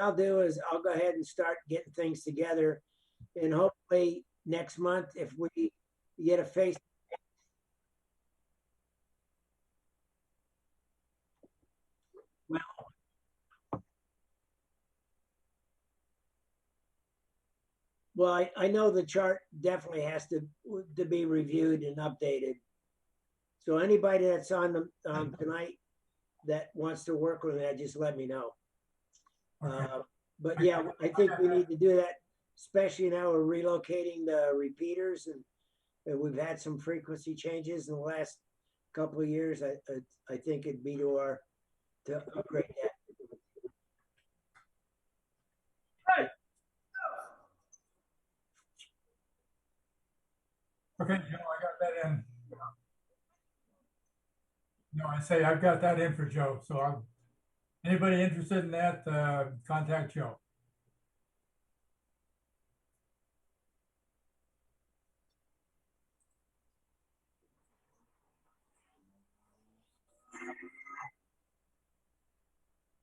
I'll do is I'll go ahead and start getting things together, and hopefully next month, if we get a face. Well, I know the chart definitely has to be reviewed and updated. So anybody that's on tonight that wants to work with that, just let me know. Okay. But yeah, I think we need to do that, especially now we're relocating the repeaters, and we've had some frequency changes in the last couple of years. I think it'd be to upgrade that. Right. Okay, Joe, I got that in. No, I say I've got that in for Joe. So anybody interested in that, contact Joe.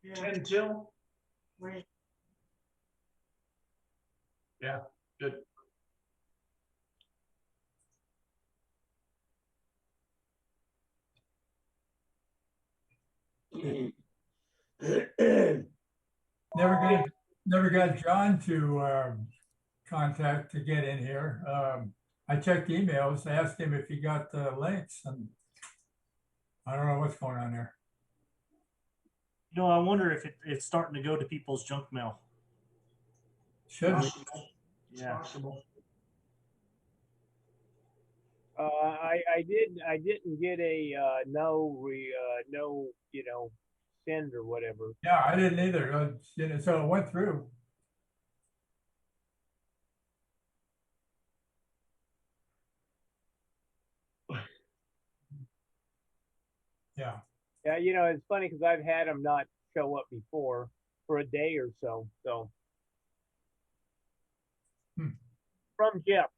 Yeah. 10 till? Yeah, good. Never got John to contact to get in here. I checked emails, asked him if he got the links, and I don't know what's going on there. I wonder if it's starting to go to people's junk mail. Should be. Yeah. Possible. I didn't get a no send or whatever. Yeah, I didn't either. So it went through. Yeah. Yeah, it's funny because I've had them not show up before for a day or so. So from Jeff.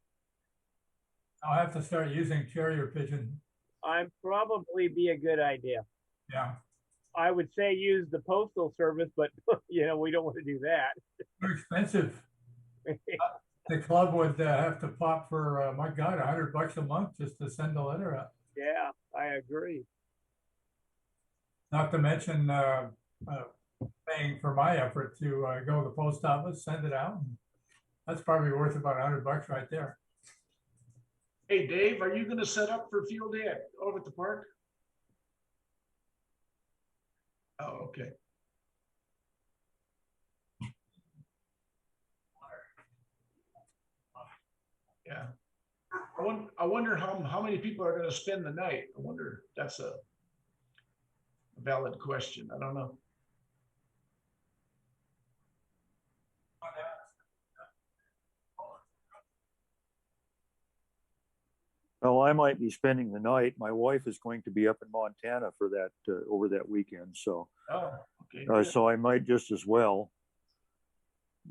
I'll have to start using carrier pigeon. I'd probably be a good idea. Yeah. I would say use the postal service, but we don't want to do that. They're expensive. The club would have to pop for my God, $100 a month just to send a letter out. Yeah, I agree. Not to mention paying for my effort to go to the post office, send it out. That's probably worth about $100 right there. Hey, Dave, are you going to set up for field day over at the park? Oh, okay. Yeah. I wonder how many people are going to spend the night. I wonder if that's a valid question. I don't know. Well, I might be spending the night. My wife is going to be up in Montana for that over that weekend, so Oh, okay. so I might just as well.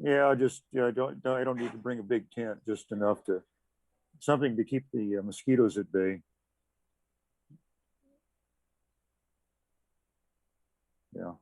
Yeah, I don't need to bring a big tent, just enough to something to keep the mosquitoes at bay. Yeah.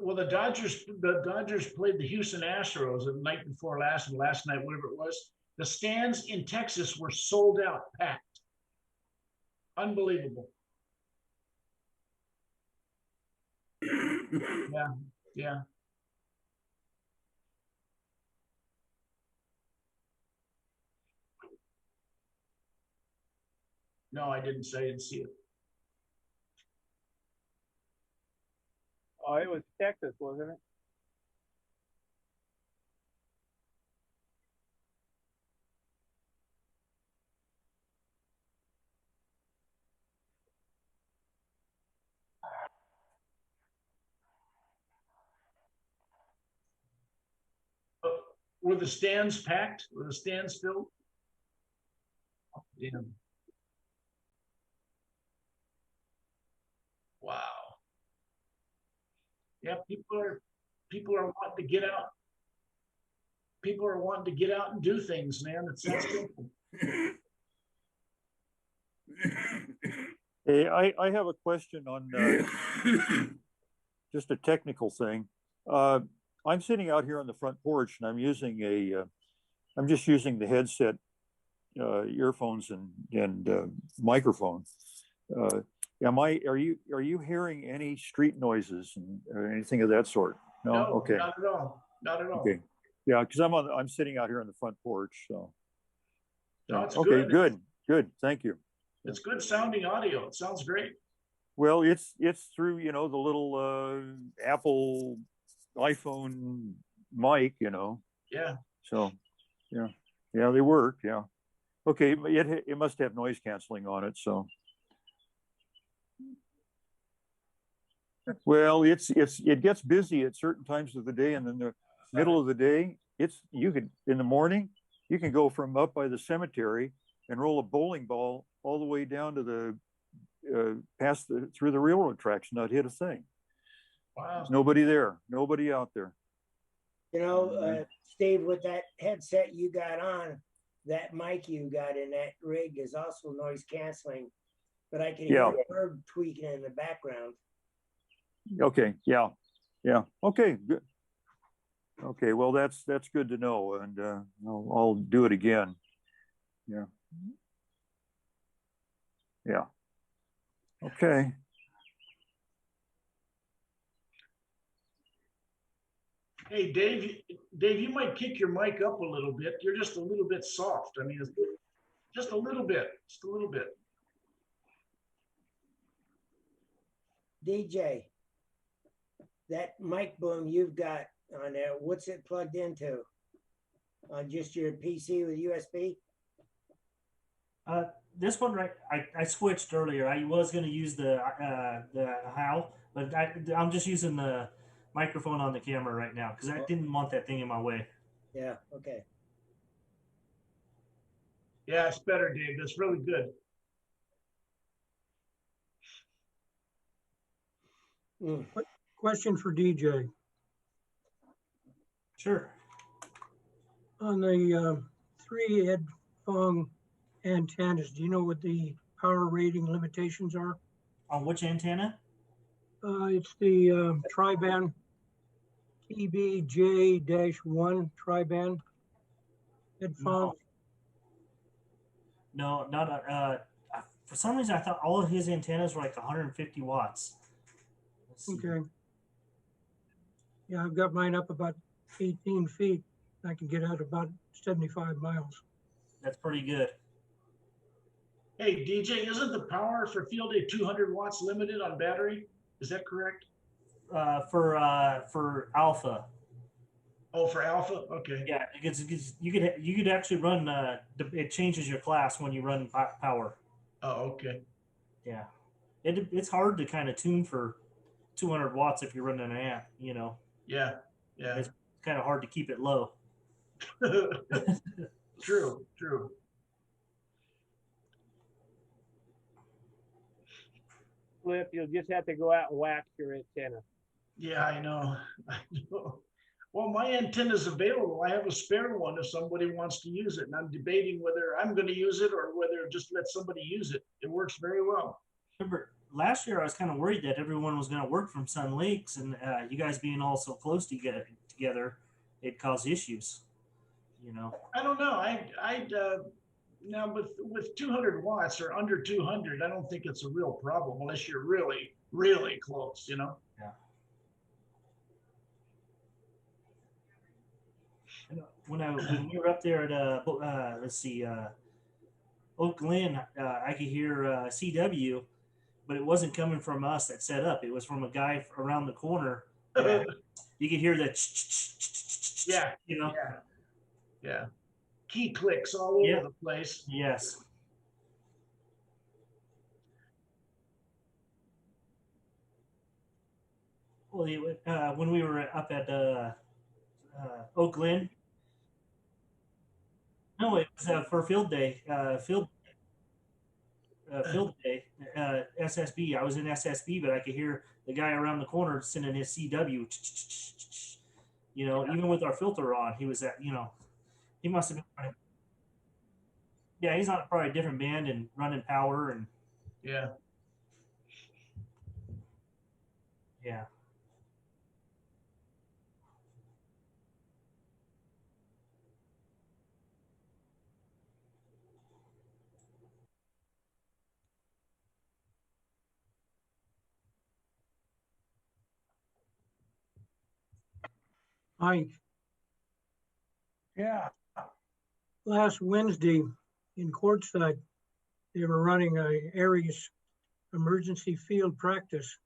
Well, the Dodgers played the Houston Astros the night before last and last night, whatever it was. The stands in Texas were sold out, packed. Unbelievable. Yeah, yeah. No, I didn't see it. Oh, it was Texas, wasn't it? Were the stands packed? Were the stands filled? Yeah. Wow. Yeah, people are wanting to get out. People are wanting to get out and do things, man. It's that simple. Hey, I have a question on just a technical thing. I'm sitting out here on the front porch and I'm just using the headset, earphones and microphone. Are you hearing any street noises or anything of that sort? No, okay. Not at all. Not at all. Okay. Yeah, because I'm sitting out here on the front porch, so. No, it's okay, good. Good. Thank you. It's good sounding audio. It sounds great. Well, it's through, the little Apple iPhone mic, Yeah. So, yeah, they work. Yeah. Okay, but it must have noise canceling on it. So, well, it gets busy at certain times of the day, and in the middle of the day, in the morning, you can go from up by the cemetery and roll a bowling ball all the way down to the through the railroad tracks, not hit a thing. Wow. There's nobody there, nobody out there. Steve, with that headset you got on, that mic you got in that rig is also noise canceling, but I can hear a bird tweaking in the background. Okay, yeah. Okay, good. Okay, well, that's good to know, and I'll do it again. Yeah. Okay. Hey, Dave, you might kick your mic up a little bit. You're just a little bit soft. I mean, it's just a little bit. DJ, that mic boom you've got on there, what's it plugged into? On just your PC with USB? This one, right? I switched earlier. I was going to use the HAL, but I'm just using the microphone on the camera right now because I didn't want that thing in my way. Yeah. Okay. Yeah, it's better, Dave. That's really good. Question for DJ. Sure. On the 3 headphone antennas, do you know what the power rating limitations are? On which antenna? It's the tri-band TBJ-1 tri-band headphones. No, not For some reason, I thought all of his antennas were like 150 watts. Okay. Yeah, I've got mine up about 18 feet. I can get out about 75 miles. That's pretty good. Hey, DJ, isn't the power for field day 200 watts limited on battery? Is that correct? For alpha. Oh, for alpha? Okay. Yeah, you could actually run. It changes your class when you run power. Oh, okay. Yeah, it's hard to kind of tune for 200 watts if you're running an amp. You know. Yeah. Yeah. It's kind of hard to keep it low. True. True. Flip, you'll just have to go out and wax your antenna. Yeah, I know. I know. Well, my antenna's available. I have a spare one if somebody wants to use it. And I'm debating whether I'm going to use it or whether just let somebody use it. It works very well. Remember, last year I was kind of worried that everyone was going to work from Sun Lakes, and you guys being all so close together, it caused issues. You know. I don't know. Now with 200 watts or under 200, I don't think it's a real problem unless you're really, really close, you know? Yeah. When we were up there at let's see, Oak Glen, I could hear CW, but it wasn't coming from us that set up. It was from a guy around the corner. You could hear that. Yeah. You know. Yeah. Yeah. Key clicks all over the place. Yes. Well, when we were up at Oak Glen, no, it was for field day. Field day. SSB. I was in SSB, but I could hear the guy around the corner sending his CW. You know, even with our filter on, he was at. You know, he must have been. Yeah, he's on probably a different band and running power and. Yeah. Yeah. Hi. Yeah. Last Wednesday in Quartzsite, they were running a Aries emergency field practice.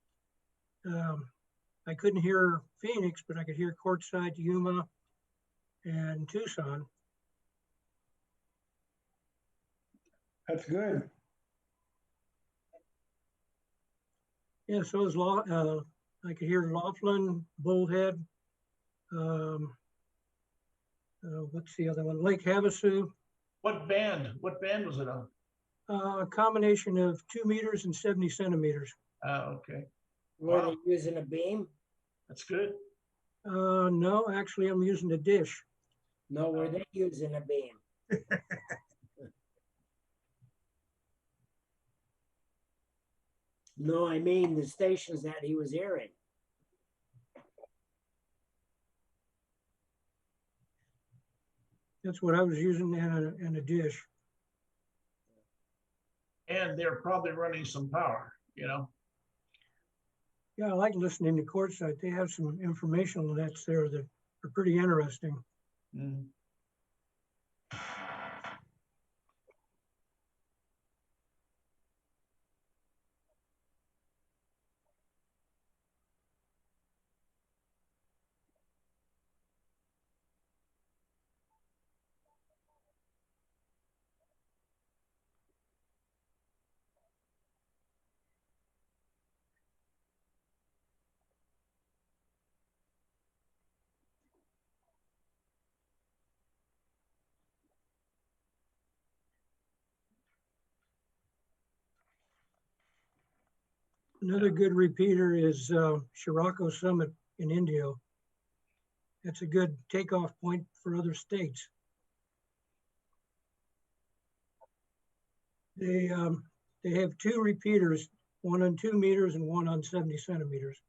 I couldn't hear Phoenix, but I could hear Quartzsite, Yuma, and Tucson. That's good. Yeah, so is I could hear Laughlin, Bullhead. What's the other one? Lake Havasu. What band? What band was it on? A combination of 2 meters and 70 centimeters. Okay. Were they using a beam? That's good. No, actually, I'm using a dish. No, were they using a beam? No, I mean the stations that he was airing. That's what I was using in a dish. And they're probably running some power, you know? Yeah, I like listening to Quartzsite. They have some information that's there that are pretty interesting. Mm. Another good repeater is Shirako Summit in India. That's a good takeoff point for other states. They have 2 repeaters, one on 2 meters and one on 70 centimeters.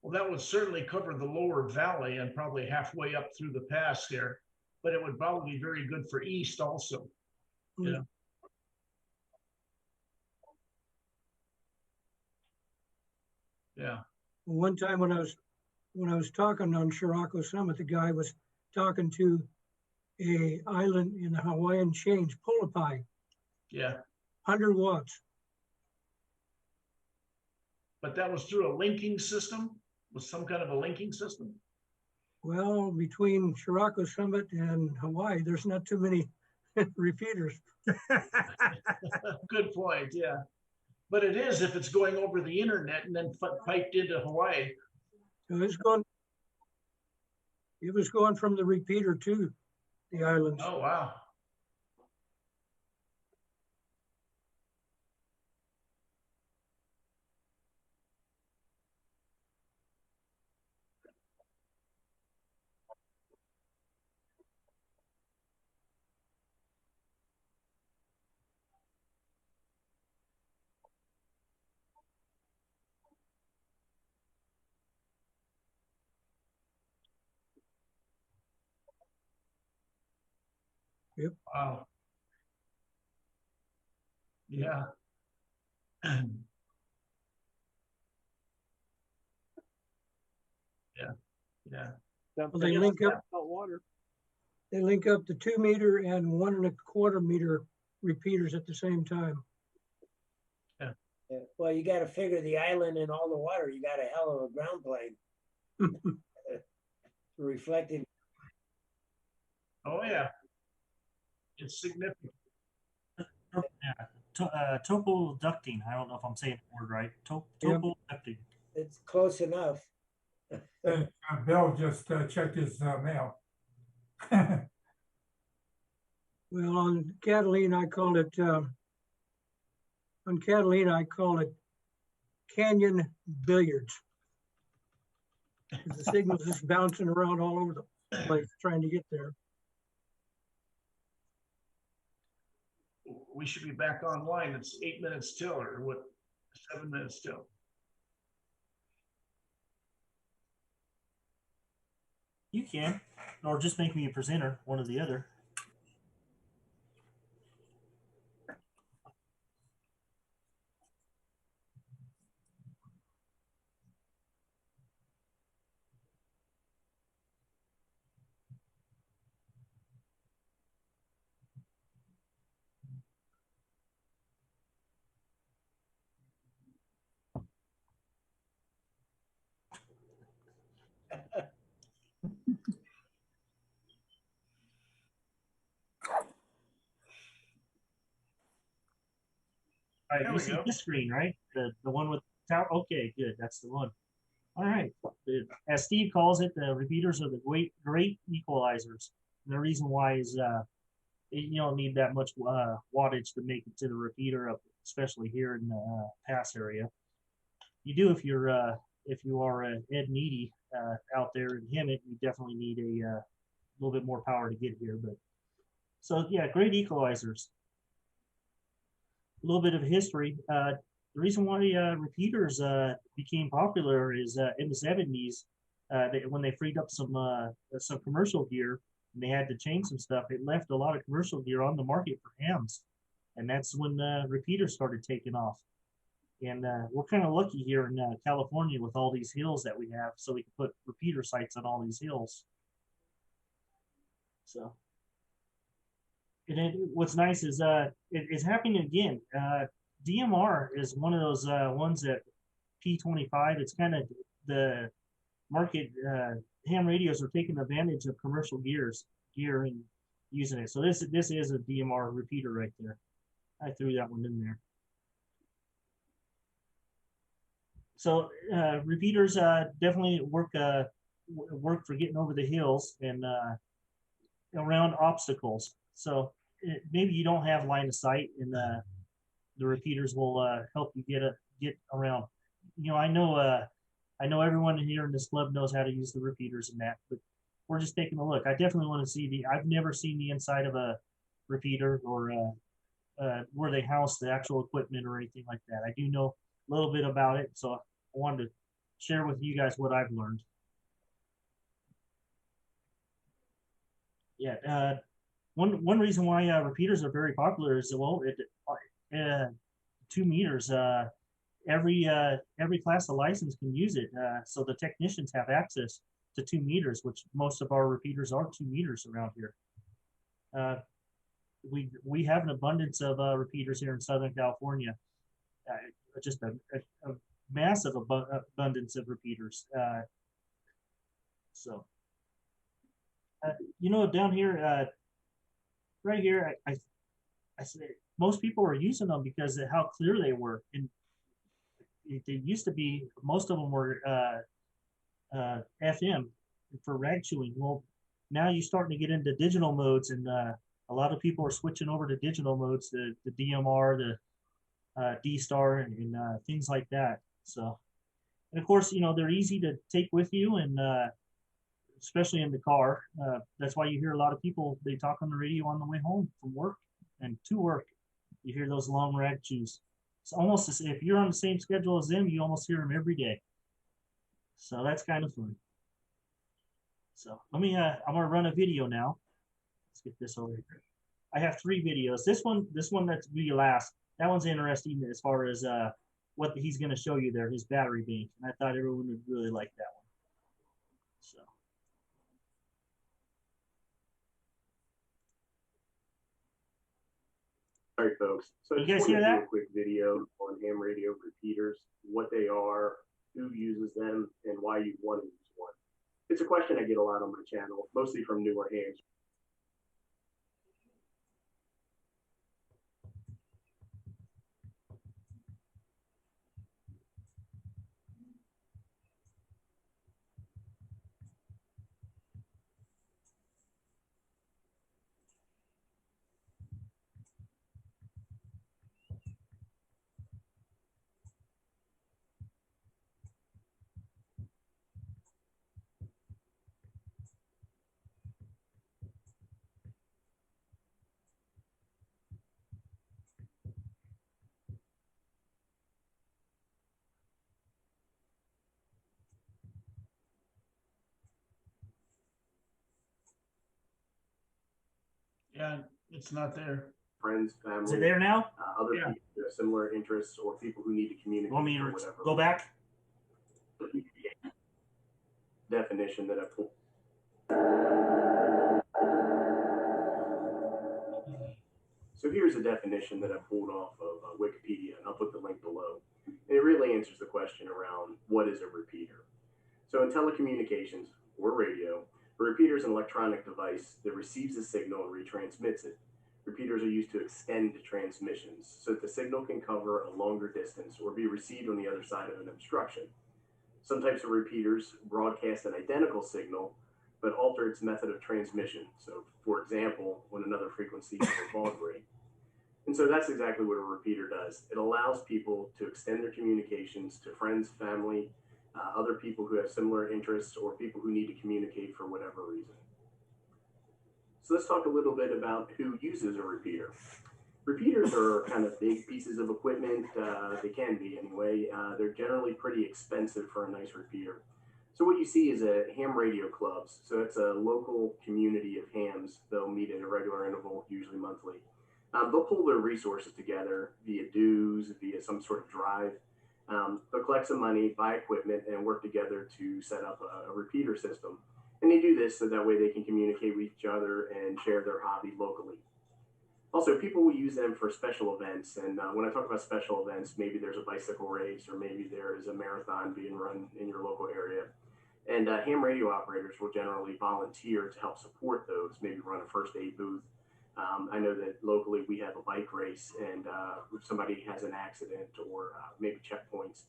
Well, that would certainly cover the lower valley and probably halfway up through the pass here. but it would probably be very good for east also. You know? Yeah. One time when I was talking on Shirako Summit, the guy was talking to a island in the Hawaiian chains, Pulapai, Yeah. 100 watts. But that was through a linking system? Was some kind of a linking system? Well, between Shirako Summit and Hawaii, there's not too many repeaters. Good point, yeah. But it is if it's going over the internet and then piped into Hawaii. So it was going from the repeater to the islands. Oh, wow. Yep. Wow. Yeah. Yeah. Yeah. Well, they link up salt water. They link up the 2 meter and 1.25 meter repeaters at the same time. Yeah. Well, you got to figure the island in all the water. You got a hell of a ground plane. Reflected. Oh yeah. It's significant. Yeah. Topo ducting. I don't know if I'm saying the word right. Topo ducting. It's close enough. Bill just checked his mail. Well, on Catalina, I call it canyon billiards. The signal's just bouncing around all over the place trying to get there. We should be back online. It's 8 minutes till, or what? 7 minutes till. You can, or just make me a presenter, one or the other. All right, you see this screen, right? The one with tower. Okay, good. That's the one. All right. As Steve calls it, the repeaters are the great equalizers. And the reason why is you don't need that much wattage to make it to the repeater, especially here in the pass area. You do if you are Ed Needy out there in Hemet, you definitely need a little bit more power to get here. But so yeah, great equalizers. A little bit of history. The reason why repeaters became popular is in the 70s, when they freed up some commercial gear and they had to change some stuff, it left a lot of commercial gear on the market for hams. And that's when repeaters started taking off. And we're kind of lucky here in California with all these hills that we have, so we can put repeater sites on all these hills. So. And what's nice is it's happening again. DMR is one of those ones that P25. It's kind of the market. Ham radios are taking advantage of commercial gear and using it. So this is a DMR repeater right there. I threw that one in there. So repeaters definitely work for getting over the hills and around obstacles. So maybe you don't have line of sight, and the repeaters will help you get around. You know, I know everyone here in this club knows how to use the repeaters and that, but we're just taking a look. I definitely want to see I've never seen the inside of a repeater or where they house the actual equipment or anything like that. I do know a little bit about it, so I wanted to share with you guys what I've learned. Yeah. One reason why repeaters are very popular is, well, 2 meters. Every class of license can use it. So the technicians have access to 2 meters, which most of our repeaters are 2 meters around here. We have an abundance of repeaters here in Southern California. Just a massive abundance of repeaters. Down here, right here, I say most people are using them because of how clear they were. And they used to be, most of them were FM for rag chewing. Well, now you're starting to get into digital modes, and a lot of people are switching over to digital modes, the DMR, the D-Star, and things like that. So, and of course, they're easy to take with you, and especially in the car. That's why you hear a lot of people, they talk on the radio on the way home from work and to work. You hear those long rag chews. It's almost as if you're on the same schedule as them, you almost hear them every day. So that's kind of fun. So let me, I'm gonna run a video now. Let's get this over here. I have 3 videos. This one that's be last. That one's interesting as far as what he's gonna show you there, his battery bank. And I thought everyone would really like that one. So. All right, folks. So you I guys just hear want to do that? a quick video on ham radio repeaters, what they are, who uses them, and why you want to use one. It's a question I get a lot on my channel, mostly from newer hams. Yeah, it's not there. Friends, family. Is it there now? Other people who have similar interests or people who need to communicate. Want me to whatever. go back? Definition that I pulled. So here's a definition that I pulled off of Wikipedia, and I'll put the link below. And it really answers the question around what is a repeater. So in telecommunications or radio, a repeater is an electronic device that receives a signal and retransmits it. Repeaters are used to extend transmissions so that the signal can cover a longer distance or be received on the other side of an obstruction. Some types of repeaters broadcast an identical signal but alter its method of transmission. So, for example, when another frequency has a baud rate. And so that's exactly what a repeater does. It allows people to extend their communications to friends, family, other people who have similar interests, or people who need to communicate for whatever reason. So let's talk a little bit about who uses a repeater. Repeaters are kind of big pieces of equipment. They can be anyway. They're generally pretty expensive for a nice repeater. So what you see is a ham radio clubs. So it's a local community of hams. They'll meet at a regular interval, usually monthly. They'll pull their resources together via dues, via some sort of drive. They'll collect some money, buy equipment, and work together to set up a repeater system. And they do this so that way they can communicate with each other and share their hobby locally. Also, people will use them for special events. And when I talk about special events, maybe there's a bicycle race or maybe there is a marathon being run in your local area. And ham radio operators will generally volunteer to help support those, maybe run a first aid booth. I know that locally we have a bike race, and if somebody has an accident or maybe checkpoints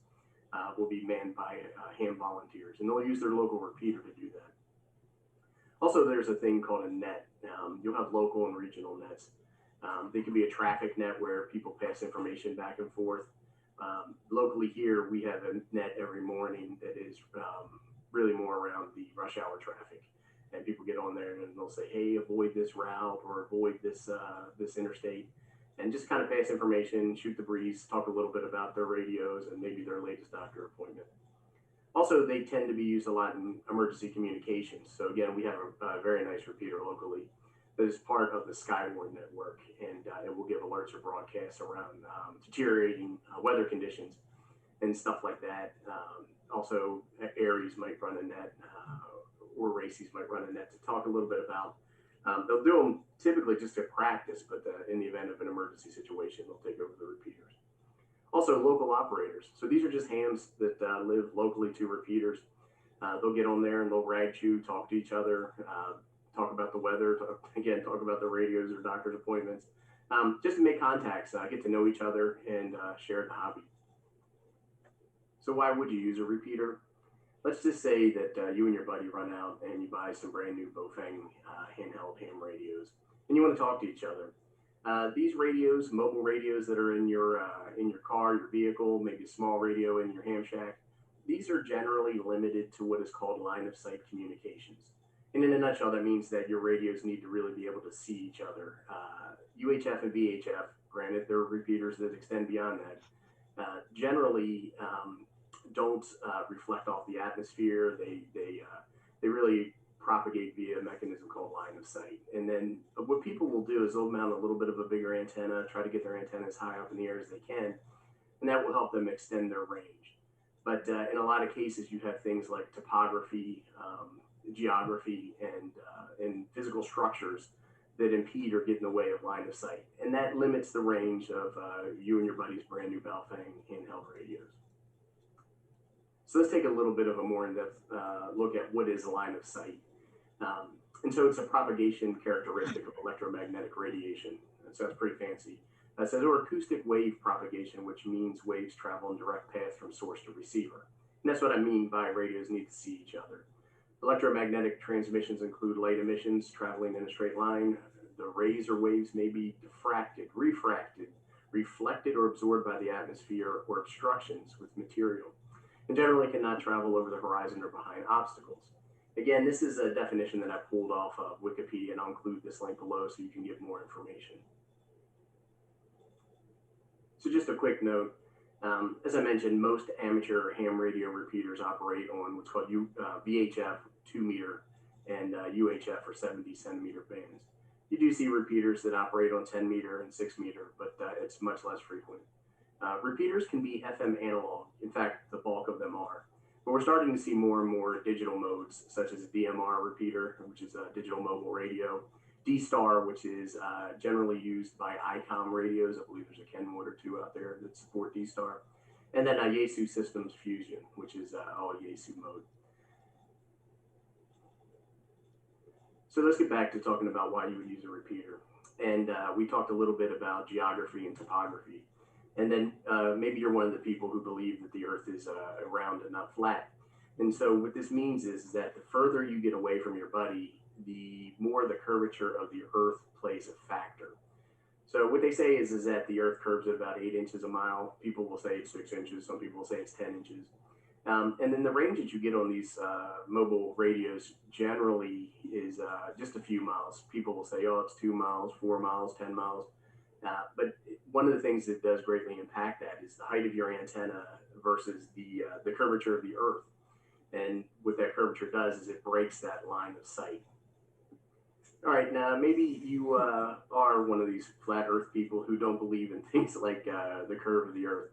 will be manned by ham volunteers, and they'll use their local repeater to do that. Also, there's a thing called a net. You'll have local and regional nets. They can be a traffic net where people pass information back and forth. Locally here, we have a net every morning that is really more around the rush hour traffic. And people get on there and they'll say, hey, avoid this route or avoid this this interstate, and just kind of pass information, shoot the breeze, talk a little bit about their radios and maybe their latest doctor appointment. Also, they tend to be used a lot in emergency communications. So again, we have a very nice repeater locally. that is part of the Skyward network, and it will give alerts or broadcasts around deteriorating weather conditions and stuff like that. Also, Aries might run a net, or Races might run a net to talk a little bit about. They'll do them typically just to practice, but in the event of an emergency situation, they'll take over the repeaters. Also, local operators. So these are just hams that live locally to repeaters. They'll get on there and they'll rag chew, talk to each other, talk about the weather, talk about the radios or doctor's appointments, just to make contacts, get to know each other, and share the hobby. So why would you use a repeater? Let's just say that you and your buddy run out and you buy some brand new Bofang handheld ham radios, and you want to talk to each other. These radios, mobile radios that are in your car, your vehicle, maybe a small radio in your ham shack, these are generally limited to what is called line of sight communications. And in a nutshell, that means that your radios need to really be able to see each other. UHF and VHF, granted, there are repeaters that extend beyond that, generally don't reflect off the atmosphere. They really propagate via a mechanism called line of sight. And then what people will do is they'll mount a little bit of a bigger antenna, try to get their antenna as high up in the air as they can, and that will help them extend their range. But in a lot of cases, you have things like topography, geography, and physical structures that impede or get in the way of line of sight. And that limits the range of you and your buddy's brand new Bofang handheld radios. So let's take a little bit of a more in-depth look at what is a line of sight. And so it's a propagation characteristic of electromagnetic radiation. That sounds pretty fancy. It says, or acoustic wave propagation, which means waves travel in direct path from source to receiver. And that's what I mean by radios need to see each other. Electromagnetic transmissions include light emissions traveling in a straight line. The rays or waves may be diffracted, refracted, reflected, or absorbed by the atmosphere, or obstructions with material, and generally cannot travel over the horizon or behind obstacles. Again, this is a definition that I pulled off of Wikipedia, and I'll include this link below so you can get more information. So just a quick note, as I mentioned, most amateur ham radio repeaters operate on what's called VHF 2-meter and UHF or 70 centimeter bands. You do see repeaters that operate on 10-meter and 6-meter, but it's much less frequent. Repeaters can be FM analog. In fact, the bulk of them are. But we're starting to see more and more digital modes, such as a DMR repeater, which is a digital mobile radio, D-Star, which is generally used by ICOM radios. I believe there's a Kenwood or two out there that support D-Star. And then Yaesu Systems Fusion, which is all Yaesu mode. So let's get back to talking about why you would use a repeater. And we talked a little bit about geography and topography. And then maybe you're one of the people who believe that the Earth is round and not flat. And so what this means is that the further you get away from your buddy, the more the curvature of the Earth plays a factor. So what they say is that the Earth curves at about 8 inches a mile. People will say it's 6 inches. Some people will say it's 10 inches. And then the range that you get on these mobile radios generally is just a few miles. People will say, oh, it's 2 miles, 4 miles, 10 miles. But one of the things that does greatly impact that is the height of your antenna versus the curvature of the Earth. And what that curvature does is it breaks that line of sight. All right, now maybe you are one of these flat Earth people who don't believe in things like the curve of the Earth.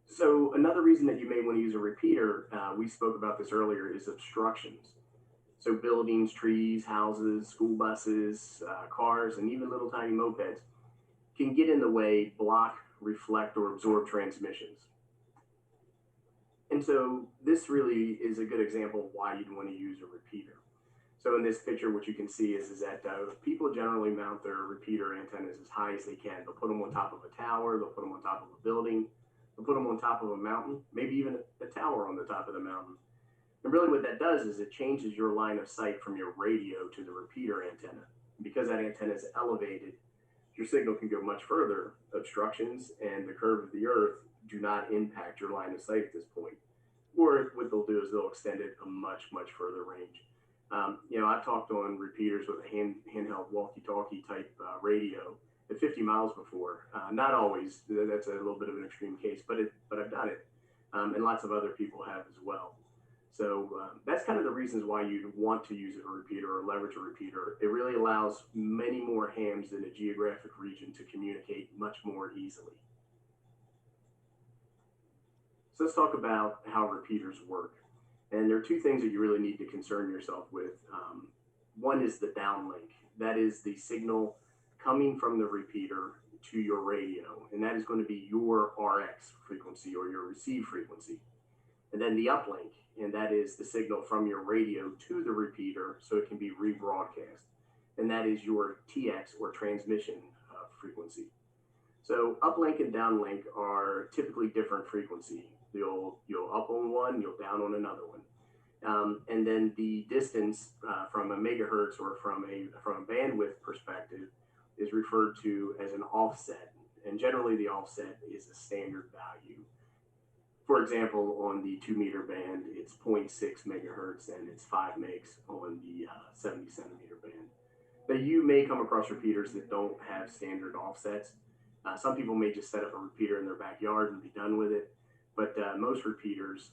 So another reason that you may want to use a repeater, we spoke about this earlier, is obstructions. So buildings, trees, houses, school buses, cars, and even little tiny mopeds can get in the way, block, reflect, or absorb transmissions. And so this really is a good example of why you'd want to use a repeater. So in this picture, what you can see is that people generally mount their repeater antennas as high as they can. They'll put them on top of a tower, they'll put them on top of a building, they'll put them on top of a mountain, maybe even a tower on the top of the mountain. And really what that does is it changes your line of sight from your radio to the repeater antenna. Because that antenna is elevated, your signal can go much further. Obstructions and the curve of the Earth do not impact your line of sight at this point. Or what they'll do is they'll extend it a much, much further range. You know, I've talked on repeaters with a handheld walkie-talkie type radio at 50 miles before. Not always, that's a little bit of an extreme case, but I've done it. And lots of other people have as well. So that's kind of the reasons why you'd want to use a repeater or leverage a repeater. It really allows many more hams in a geographic region to communicate much more easily. So let's talk about how repeaters work. And there are two things that you really need to concern yourself with. One is the downlink. That is the signal coming from the repeater to your radio. And that is going to be your RX frequency or your receive frequency. And then the uplink, and that is the signal from your radio to the repeater so it can be rebroadcast. And that is your TX or transmission frequency. So uplink and downlink are typically different frequency. You'll up on one, you'll down on another one. And then the distance from a megahertz or from a bandwidth perspective is referred to as an offset. And generally the offset is a standard value. For example, on the 2 meter band, it's 0.6 megahertz and it's 5 megs on the 70 centimeter band. Now you may come across repeaters that don't have standard offsets. Some people may just set up a repeater in their backyard and be done with it. But most repeaters,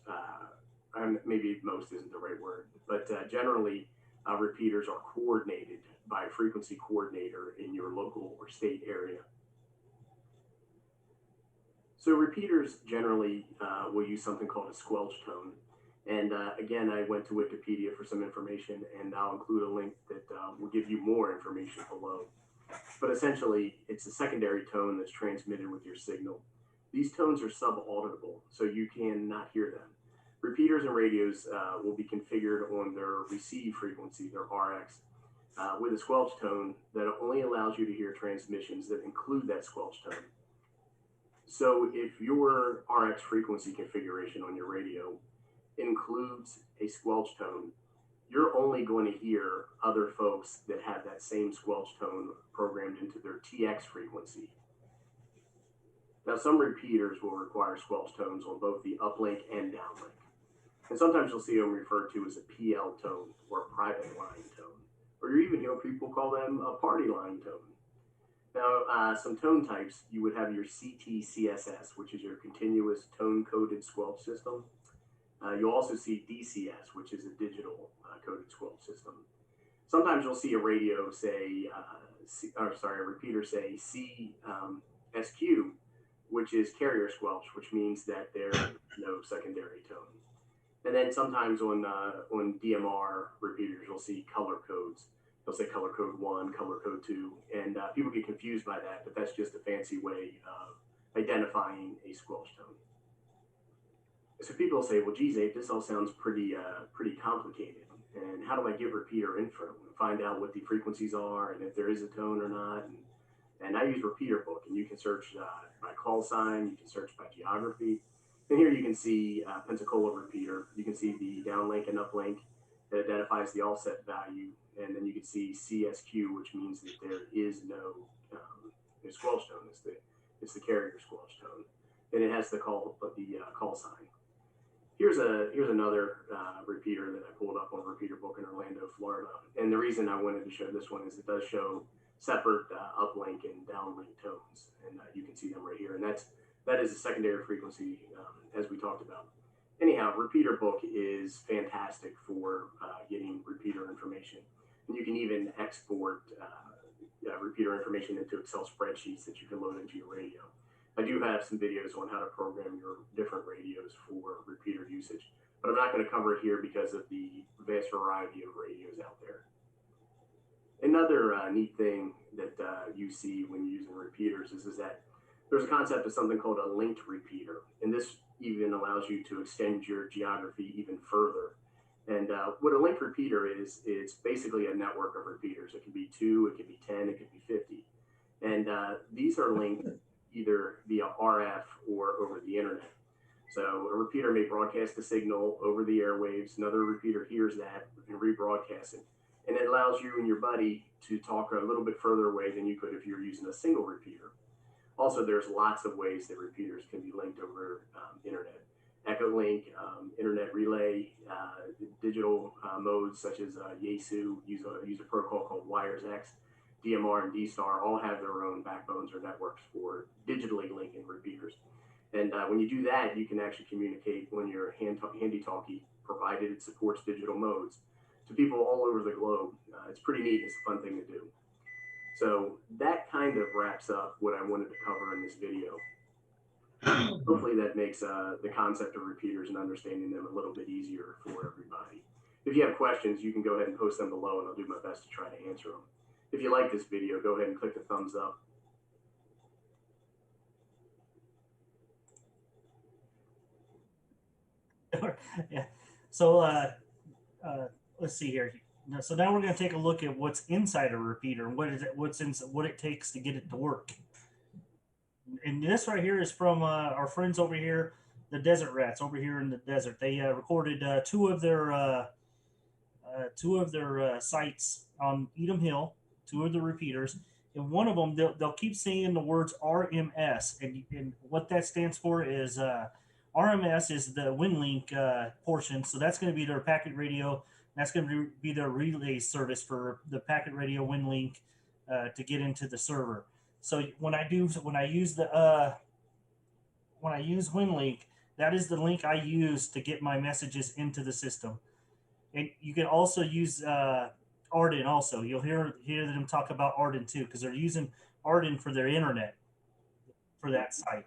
maybe most isn't the right word, but generally repeaters are coordinated by a frequency coordinator in your local or state area. So repeaters generally will use something called a squelch tone. And again, I went to Wikipedia for some information, and I'll include a link that will give you more information below. But essentially, it's a secondary tone that's transmitted with your signal. These tones are sub-auditable, so you cannot hear them. Repeaters and radios will be configured on their receive frequency, their RX, with a squelch tone that only allows you to hear transmissions that include that squelch tone. So if your RX frequency configuration on your radio includes a squelch tone, you're only going to hear other folks that have that same squelch tone programmed into their TX frequency. Now, some repeaters will require squelch tones on both the uplink and downlink. And sometimes you'll see them referred to as a PL tone or a private line tone, or you even hear people call them a party line tone. Now, some tone types, you would have your CT-CSS, which is your continuous tone-coded squelch system. You'll also see DCS, which is a digital coded squelch system. Sometimes you'll see a radio say, a repeater say CSQ, which is carrier squelch, which means that there's no secondary tone. And then sometimes on DMR repeaters, you'll see color codes. They'll say color code 1, color code 2, and people get confused by that, but that's just a fancy way of identifying a squelch tone. So people say, well, geez, Abe, this all sounds pretty complicated. And how do I get repeater info and find out what the frequencies are and if there is a tone or not? And I use Repeater Book, and you can search by call sign, you can search by geography. And here you can see Pensacola repeater. You can see the downlink and uplink that identifies the offset value. And then you can see CSQ, which means that there is no squelch tone. It's the carrier squelch tone. And it has the call sign. Here's another repeater that I pulled up on Repeater Book in Orlando, Florida. And the reason I wanted to show this one is it does show separate uplink and downlink tones, and you can see them right here. And that is a secondary frequency, as we talked about. Anyhow, Repeater Book is fantastic for getting repeater information, and you can even export repeater information into Excel spreadsheets that you can load into your radio. I do have some videos on how to program your different radios for repeater usage, but I'm not going to cover it here because of the vast variety of radios out there. Another neat thing that you see when using repeaters is that there's a concept of something called a linked repeater, and this even allows you to extend your geography even further. And what a linked repeater is, it's basically a network of repeaters. It can be 2, it can be 10, it can be 50. And these are linked either via RF or over the internet. So a repeater may broadcast a signal over the airwaves. Another repeater hears that and rebroadcasts it. And it allows you and your buddy to talk a little bit further away than you could if you're using a single repeater. Also, there's lots of ways that repeaters can be linked over internet. Echolink, internet relay, digital modes such as Yaesu use a protocol called WiresX. DMR and DStar all have their own backbones or networks for digitally linking repeaters. And when you do that, you can actually communicate on your handy-talkie provided it supports digital modes, to people all over the globe. It's pretty neat. It's a fun thing to do. So that kind of wraps up what I wanted to cover in this video. Hopefully that makes the concept of repeaters and understanding them a little bit easier for everybody. If you have questions, you can go ahead and post them below, and I'll do my best to try to answer them. If you like this video, go ahead and click the thumbs up. Yeah. So let's see here. So now we're going to take a look at what's inside a repeater and what it takes to get it to work. And this right here is from our friends over here, the Desert Rats over here in the desert. They recorded two of their sites on Edom Hill, two of the repeaters. And one of them, they'll keep saying the words RMS, and what that stands for is RMS is the WinLink portion. So that's going to be their packet radio. That's going to be their relay service for the packet radio WinLink to get into the server. So when I use WinLink, that is the link I use to get my messages into the system. And you can also use Arden. Also, you'll hear them talk about Arden too, because they're using Arden for their internet for that site.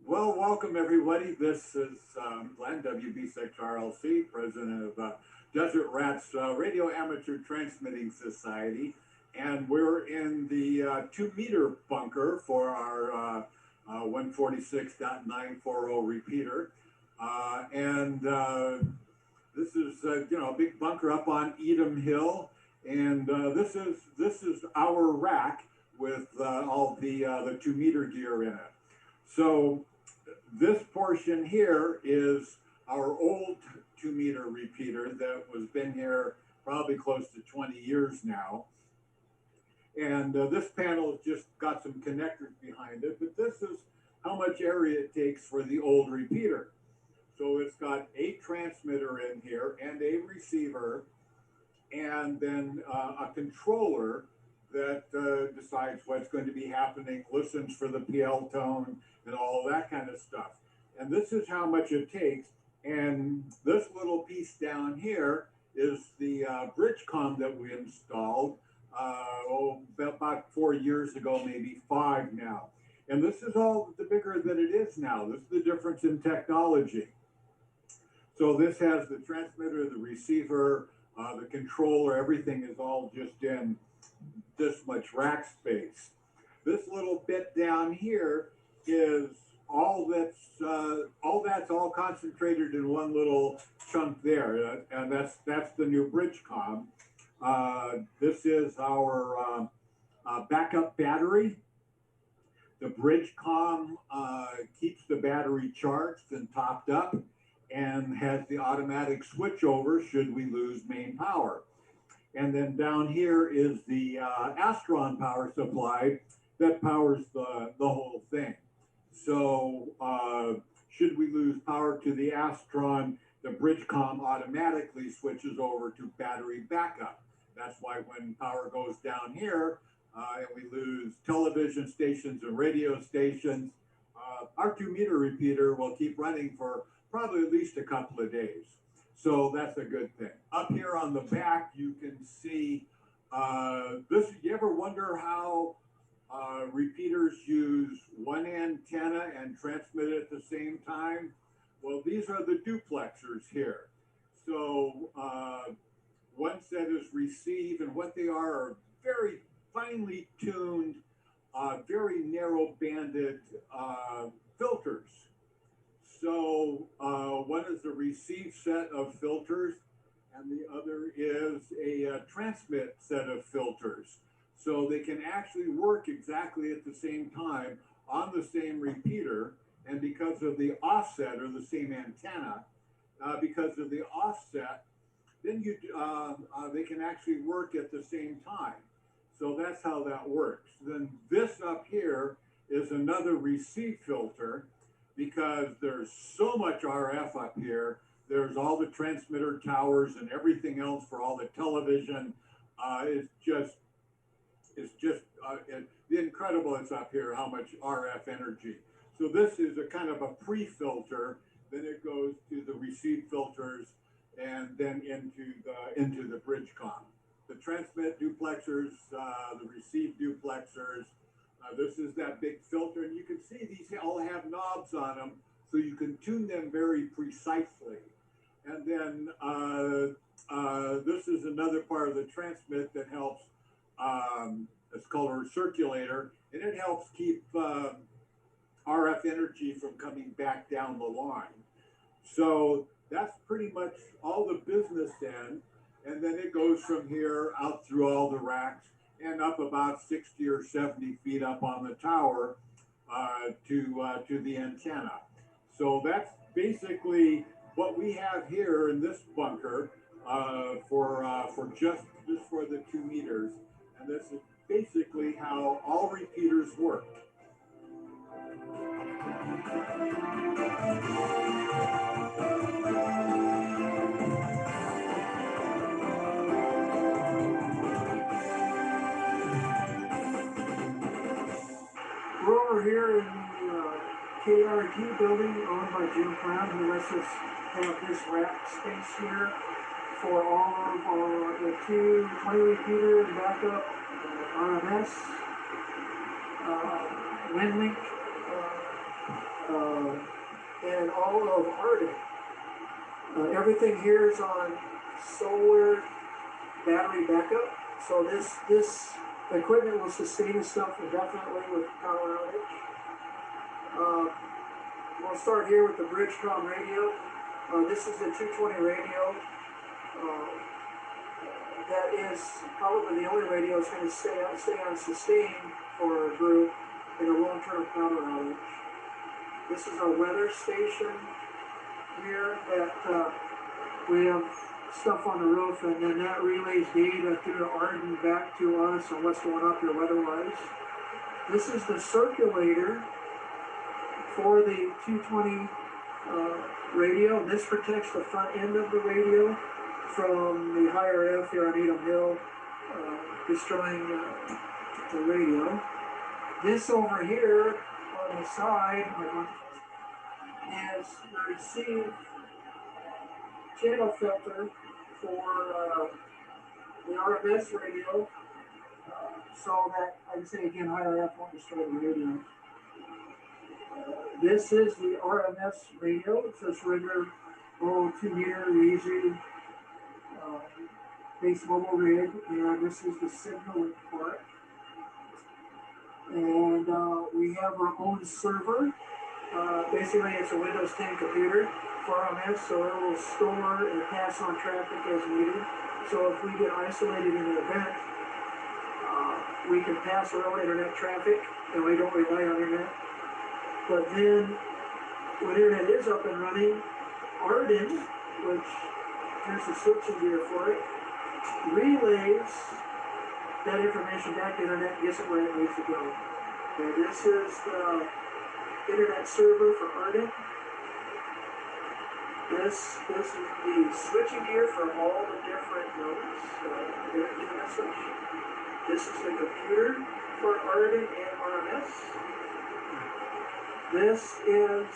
Well, welcome everybody. This is Glenn, WB6 RLC, president of Desert Rats Radio Amateur Transmitting Society. And we're in the 2-meter bunker for our 146.940 repeater. This is a big bunker up on Edom Hill. And this is our rack with all the 2-meter gear in it. So this portion here is our old 2-meter repeater that was been here probably close to 20 years now. And this panel has just got some connectors behind it, but this is how much area it takes for the old repeater. So it's got a transmitter in here and a receiver, and then a controller that decides what's going to be happening, listens for the PL tone, and all of that kind of stuff. And this is how much it takes. And this little piece down here is the Bridgecom that we installed about 4 years ago, maybe 5 now. And this is all the bigger that it is now. This is the difference in technology. So this has the transmitter, the receiver, the controller, everything is all just in this much rack space. This little bit down here is all that's all concentrated in one little chunk there, and that's the new Bridgecom. This is our backup battery. The Bridgecom keeps the battery charged and topped up, and has the automatic switchover should we lose main power. And then down here is the Astron power supply that powers the whole thing. So should we lose power to the Astron, the Bridgecom automatically switches over to battery backup. That's why when power goes down here and we lose television stations and radio stations, our 2-meter repeater will keep running for probably at least a couple of days. So that's a good thing. Up here on the back, you can see You ever wonder how repeaters use one antenna and transmit it at the same time? Well, these are the duplexers here. So one set is receive, and what they are very finely tuned, very narrow banded filters. So one is a receive set of filters, and the other is a transmit set of filters. So they can actually work exactly at the same time on the same repeater, and because of the offset, or the same antenna, because of the offset, then they can actually work at the same time. So that's how that works. Then this up here is another receive filter, because there's so much RF up here. There's all the transmitter towers and everything else for all the television. It's just incredible. It's up here how much RF energy. So this is a kind of a pre-filter. Then it goes to the receive filters, and then into the Bridgecom. The transmit duplexers, the receive duplexers. This is that big filter, and you can see these all have knobs on them, so you can tune them very precisely. And then this is another part of the transmit that helps. It's called a recirculator, and it helps keep RF energy from coming back down the line. So that's pretty much all the business end. And then it goes from here out through all the racks and up about 60 or 70 feet up on the tower to the antenna. So that's basically what we have here in this bunker for just for the 2 meters. And this is basically how all repeaters work. We're over here in the KRG building owned by Jim Brown, who lets us have this rack space here for all of the 220 repeater backup, RMS, WinLink, and all of Arctic. Everything here is on solar battery backup, so this equipment will sustain itself indefinitely with power outage. We'll start here with the Bridgecom radio. This is a 220 radio. That is probably the only radio that's going to stay on sustain for a group in a long-term power outage. This is our weather station here that we have stuff on the roof, and then that relays data through the Arden back to us on what's going up here weather-wise. This is the circulator for the 220 radio. This protects the front end of the radio from the higher F here on Edom Hill, destroying the radio. This over here on the side is the receive channel filter for the RMS radio, so that, I can say again, higher F won't destroy the radio. This is the RMS radio. It's this regular 2 meter easy base mobile rig, and this is the signaling part. And we have our own server. Basically, it's a Windows 10 computer for RMS, so it will store and pass on traffic as needed. So if we get isolated in an event, we can pass our own internet traffic, and we don't rely on internet. But then, when internet is up and running, Arden, which here's the switching gear for it, relays that information back to the internet and gets it where it needs to go. Okay, this is the internet server for Arden. This is the switching gear for all the different nodes. Internet switch. This is the computer for Arden and RMS. This is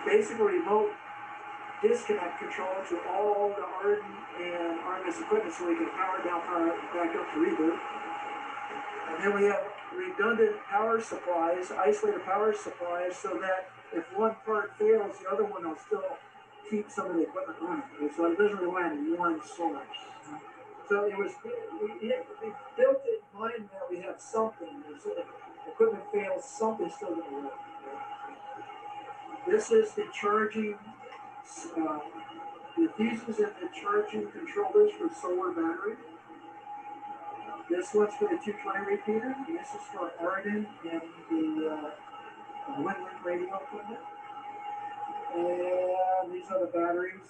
basically remote disconnect control to all the Arden and Artemis equipment so we can power down, power back up to reboot. And then we have redundant power supplies, isolated power supplies, so that if one part fails, the other one will still keep some of the equipment running. And so it doesn't rely on one source. So it was, we built it in mind that we have something. So if equipment fails, something's still going to work. This is the charging, the fuses and the charging controllers for solar battery. This one's for the 220 repeater. This is for Arden and the Windland radio equipment. And these are the batteries.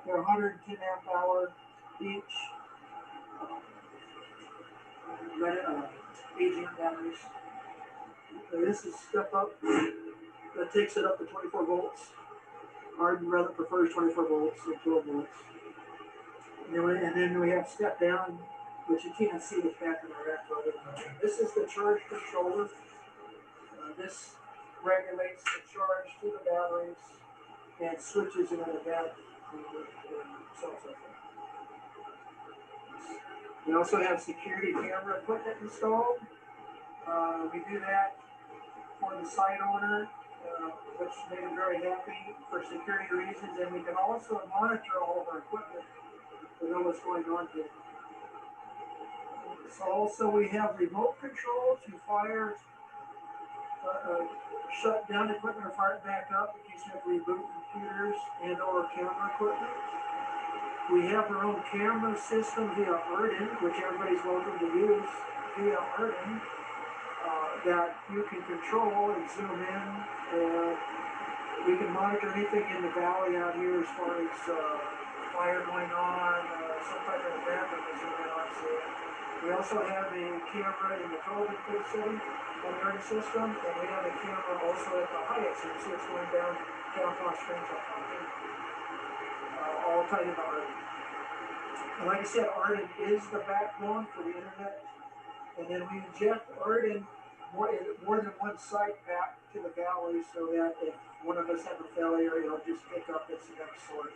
They're 110 amp hour each. AGM batteries. So this is step up. That takes it up to 24 volts. Arden rather prefers 24 volts than 12 volts. And then we have step down, which you can't see what's back in the rack. This is the charge controller. This regulates the charge to the batteries and switches in an event and so on and so forth. We also have security camera equipment installed. We do that for the site owner, which made him very happy for security reasons, and we can also monitor all of our equipment to know what's going on here. So also we have remote control to fire, shut down equipment or fire it back up in case you have to reboot computers and or camera equipment. We have our own camera system via Arden, which everybody's welcome to use via Arden, that you can control and zoom in, and we can monitor anything in the valley out here as far as fire going on, some type of event that we zoom in on. So we also have a camera in the COVID setting on the Arden system, and we have a camera also at the Hyatt, so you see what's going down Springs up on here. All tied into Arden. And like I said, Arden is the backbone for the internet. And then we inject Arden more than one site back to the valley so that if one of us have a failure, it'll just pick up its next source.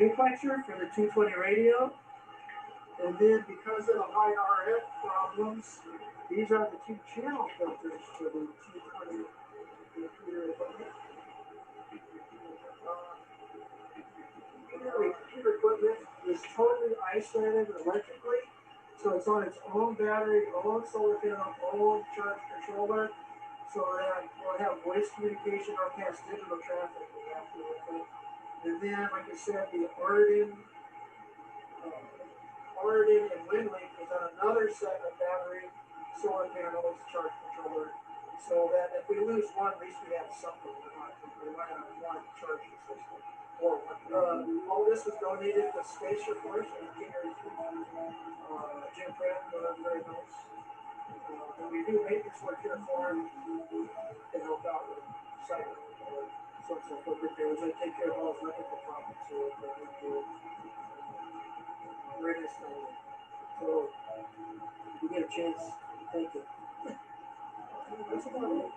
Duplexer for the 220 radio. And then because of the high RF problems, these are the 2 channel filters for the 220 repeater equipment. Repeater equipment is totally isolated electrically, so it's on its own battery, own solar panel, own charge controller, so that we'll have voice communication or past digital traffic we have to with it. And then, like I said, the Arden and WinLink is on another set of battery, solar panels, charge controller, so that if we lose one, at least we have something. We might have one charging system. All this was donated to Spacer Force and Jim Pratt, very nice. And we do maintenance work here for him to help out with site so forth repairs. I take care of all his electrical problems. So very nice thing. So if you get a chance, thank you. That's about it.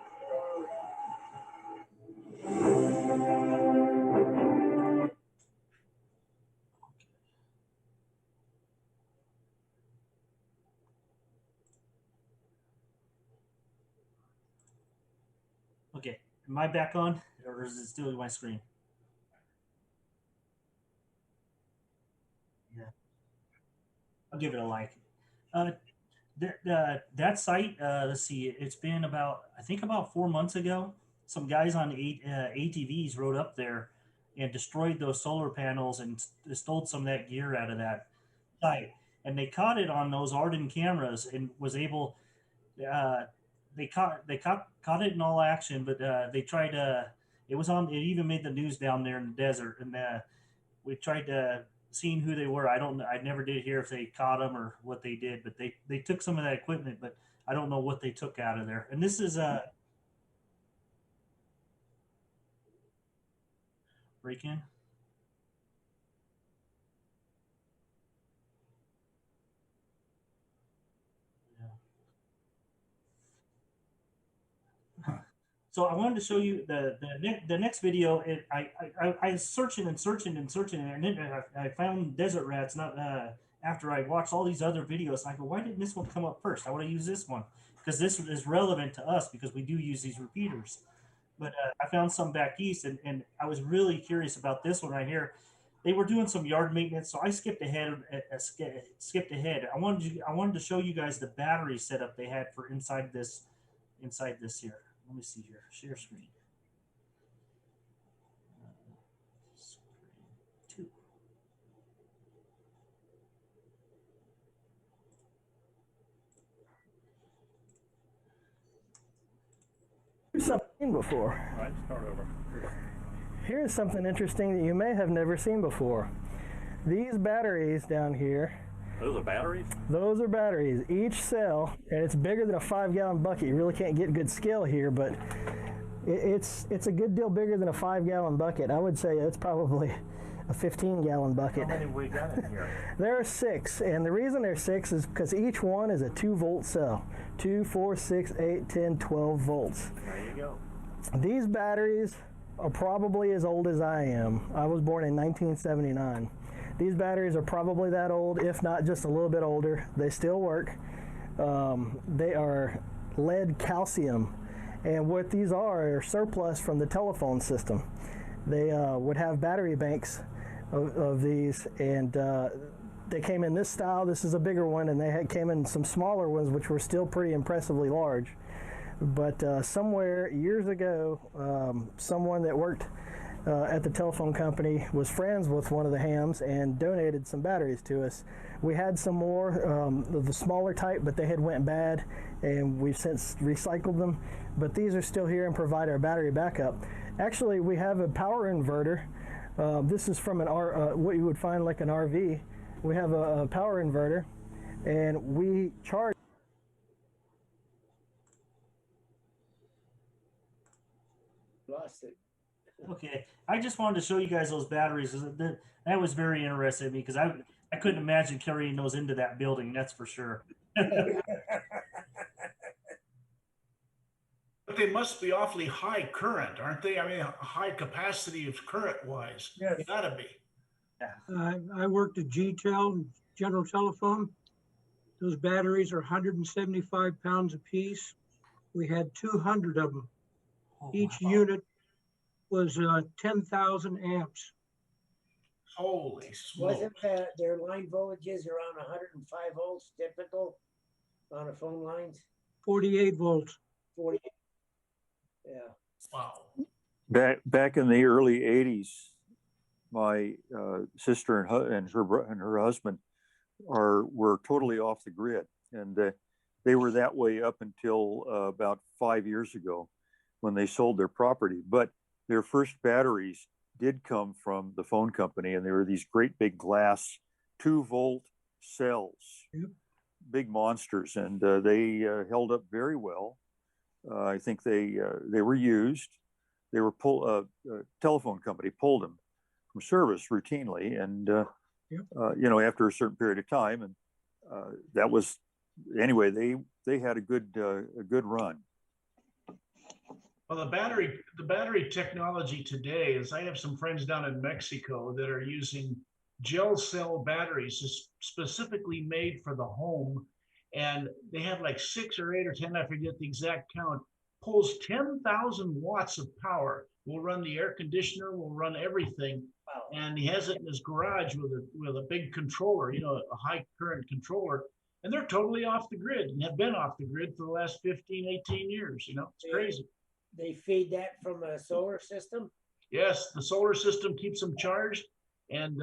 Okay, am I back on, or is it still my screen? Yeah, I'll give it a like. That site, let's see, it's been I think about 4 months ago, some guys on ATVs rode up there and destroyed those solar panels and stole some of that gear out of that site. And they caught it on those Arden cameras and was able, they caught it in all action, but they tried to, it even made the news down there in the desert. And we tried to, seeing who they were. I never did hear if they caught them or what they did, but they took some of that equipment, but I don't know what they took out of there. And this is break in. So I wanted to show you the next video. I was searching and searching and searching, and then I found desert rats. Not after I watched all these other videos. I go, why didn't this one come up first? I want to use this one because this is relevant to us because we do use these repeaters. But I found some back east, and I was really curious about this one right here. They were doing some yard maintenance, so I skipped ahead. I wanted to show you guys the battery setup they had for inside this here. Let me see here. Share screen. Screen 2. Something before. All right, start over. Here's something interesting that you may have never seen before. These batteries down here. Those are batteries? Those are batteries. Each cell, and it's bigger than a 5-gallon bucket. You really can't get good scale here, but it's a good deal bigger than a 5-gallon bucket. I would say it's probably a 15-gallon bucket. How many we got in here? There are 6, and the reason there's 6 is because each one is a 2-volt cell. 2, 4, 6, 8, 10, 12 volts. There you go. These batteries are probably as old as I am. I was born in 1979. These batteries are probably that old, if not just a little bit older. They still work. They are lead calcium, and what these are surplus from the telephone system. They would have battery banks of these, and they came in this style. This is a bigger one, and they came in some smaller ones, which were still pretty impressively large. But somewhere years ago, someone that worked at the telephone company was friends with one of the hams and donated some batteries to us. We had some more of the smaller type, but they had went bad, and we've since recycled them. But these are still here and provide our battery backup. Actually, we have a power inverter. This is from what you would find like an RV. We have a power inverter, and we charge. Lost it. Okay, I just wanted to show you guys those batteries. That was very interesting because I couldn't imagine carrying those into that building. That's for sure. But they must be awfully high current, aren't they? I mean, high capacity of current wise. Yes. They gotta be. I worked at G-Tel, General Telephone. Those batteries are 175 pounds apiece. We had 200 of them. Each unit was 10,000 amps. Holy smokes. Wasn't their line voltages around 105 volts typical on the phone lines? 48 volts. 48. Yeah. Wow. Back in the early 80s, my sister and her husband were totally off the grid, and they were that way up until about 5 years ago when they sold their property. But their first batteries did come from the phone company, and they were these great big glass 2-volt cells, big monsters, and they held up very well. I think they were used. They were telephone company pulled them from service routinely, and after a certain period of time, and that was anyway. They had a good run. Well, the battery technology today is, I have some friends down in Mexico that are using gel cell batteries specifically made for the home. And they have like 6 or 8 or 10, I forget the exact count, pulls 10,000 watts of power. Will run the air conditioner, will run everything. Wow. And he has it in his garage with a big controller, a high current controller. And they're totally off the grid and have been off the grid for the last 15, 18 years. It's crazy. They feed that from a solar system? Yes, the solar system keeps them charged and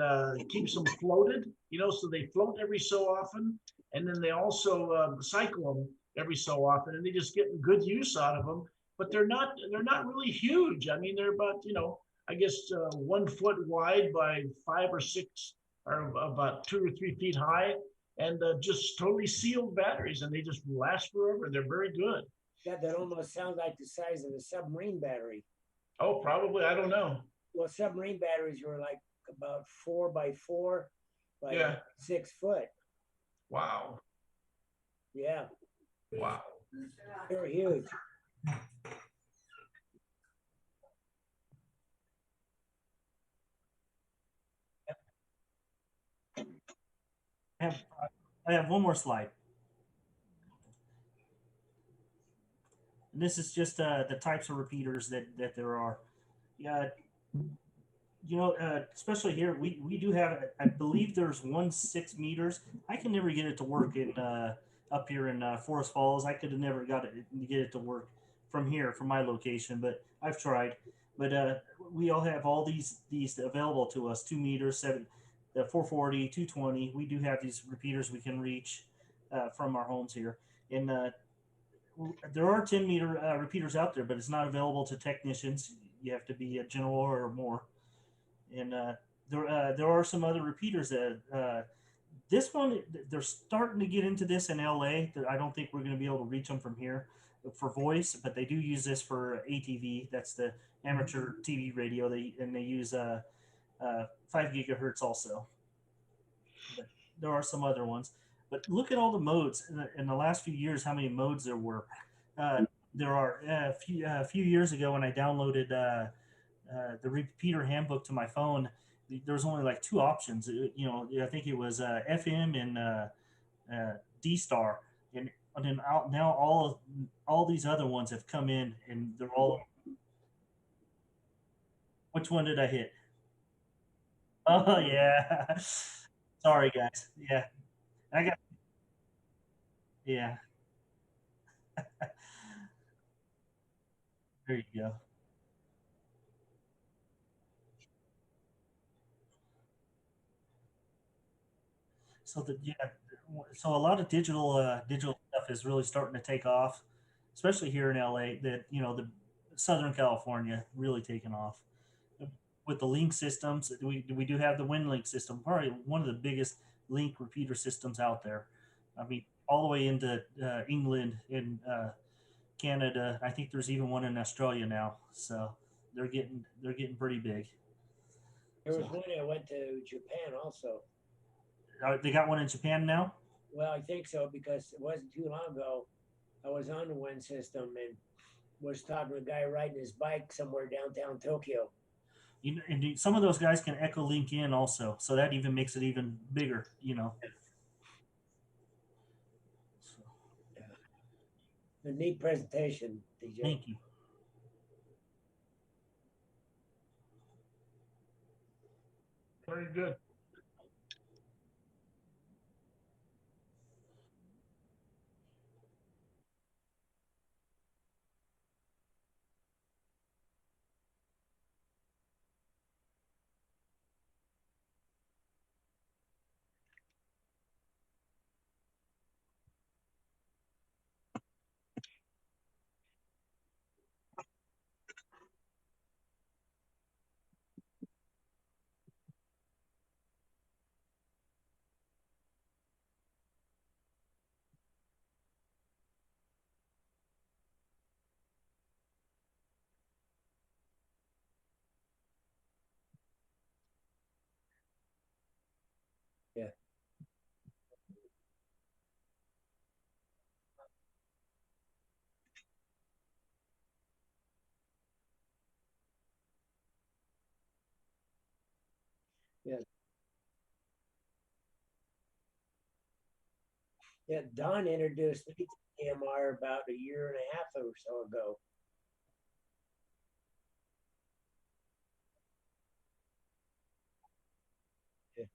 keeps them floated, so they float every so often. And then they also cycle them every so often, and they just get good use out of them. But they're not really huge. I mean, they're about, I guess 1 foot wide by 5 or 6, or about 2 or 3 feet high, and just totally sealed batteries, and they just last forever. They're very good. Yeah, that almost sounds like the size of a submarine battery. Oh, probably. I don't know. Well, submarine batteries were like about 4 by 4 by 6 foot. Wow. Yeah. Wow. They're huge. I have, I have one more slide. And this is just the types of repeaters that there are. Yeah, especially here, we do have, I believe there's 1 6 meters. I can never get it to work in up here in Forest Falls. I could have never got it to get it to work from here, from my location, but I've tried. But we all have all these available to us: 2 meters, the 440, 220. We do have these repeaters we can reach from our homes here, and there are 10-meter repeaters out there, but it's not available to technicians. You have to be a general or more. And there are some other repeaters that this one, they're starting to get into this in LA. I don't think we're going to be able to reach them from here for voice, but they do use this for ATV. That's the amateur TV radio. They use 5 gigahertz also. But there are some other ones. But look at all the modes in the last few years. How many modes there were? There are a few years ago when I downloaded the repeater handbook to my phone. There was only like 2 options. I think it was FM and D Star, and then now all these other ones have come in, and they're all. Which one did I hit? Oh yeah. Sorry guys. Yeah, I got. Yeah. There you go. So a lot of digital stuff is really starting to take off, especially here in LA. The Southern California really taking off with the link systems. We do have the WinLink system, probably one of the biggest link repeater systems out there. I mean, all the way into England and Canada. I think there's even one in Australia now. So they're getting pretty big. There was one that went to Japan also. They got one in Japan now. Well, I think so because it wasn't too long ago. I was on the wind system and was talking to a guy riding his bike somewhere downtown Tokyo. And some of those guys can echo link in also, so that even makes it even bigger. A neat presentation, DJ. Thank you. Very good. Yeah. Yeah. Yeah, Don introduced me to EMR about a year and a half or so ago. Yeah.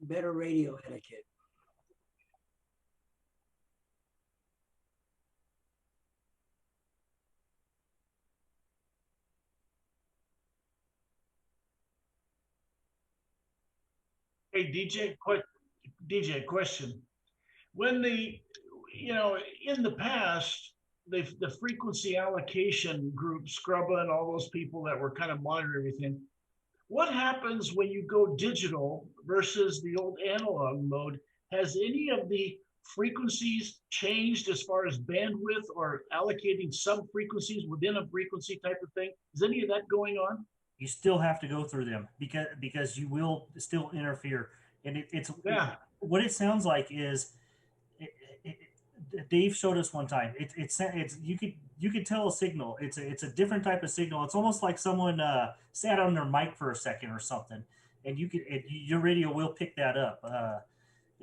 better radio etiquette. Hey, DJ, question. When in the past, the frequency allocation group, Scrubba and all those people that were kind of monitoring everything, what happens when you go digital versus the old analog mode? Has any of the frequencies changed as far as bandwidth or allocating sub frequencies within a frequency type of thing? Is any of that going on? You still have to go through them because you will still interfere, and what it sounds like is Dave showed us one time. It's you could tell a signal. It's a different type of signal. It's almost like someone sat on their mic for a second or something, and your radio will pick that up.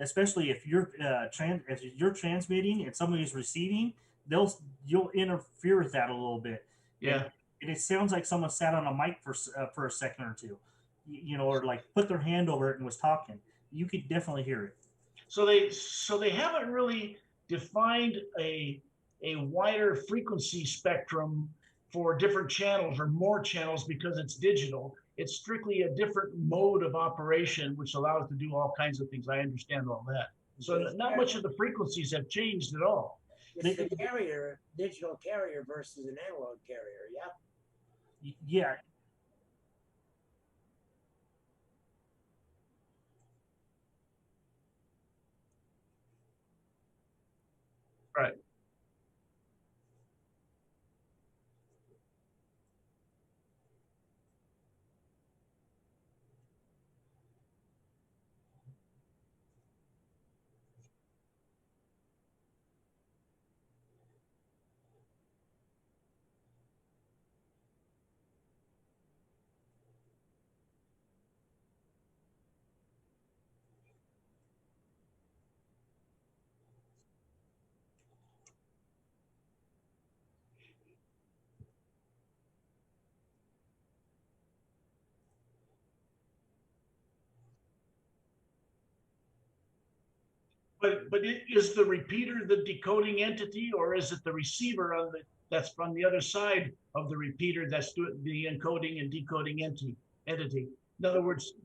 Especially if you're transmitting and somebody's receiving, you'll interfere with that a little bit. Yeah. And it sounds like someone sat on a mic for a second or two, or like put their hand over it and was talking. You could definitely hear it. So they haven't really defined a wider frequency spectrum for different channels or more channels because it's digital. It's strictly a different mode of operation, which allows to do all kinds of things. I understand all that. So not much of the frequencies have changed at all. It's the carrier, digital carrier versus an analog carrier. Yeah. Yeah. Right. But is the repeater the decoding entity, or is it the receiver that's from the other side of the repeater that's doing the encoding and decoding entity? In other words,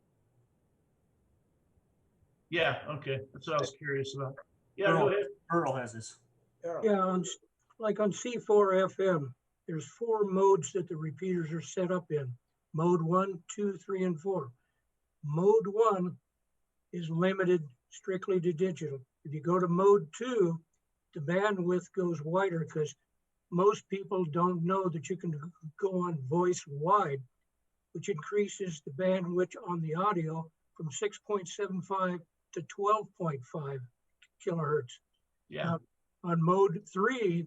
yeah, okay, that's what I was curious about. Yeah, go ahead. Earl has this. Yeah, like on C4 FM, there's 4 modes that the repeaters are set up in. Mode 1, 2, 3, and 4. Mode 1 is limited strictly to digital. If you go to mode 2, the bandwidth goes wider because most people don't know that you can go on voice wide, which increases the bandwidth on the audio from 6.75 to 12.5 kilohertz. Yeah. On mode 3,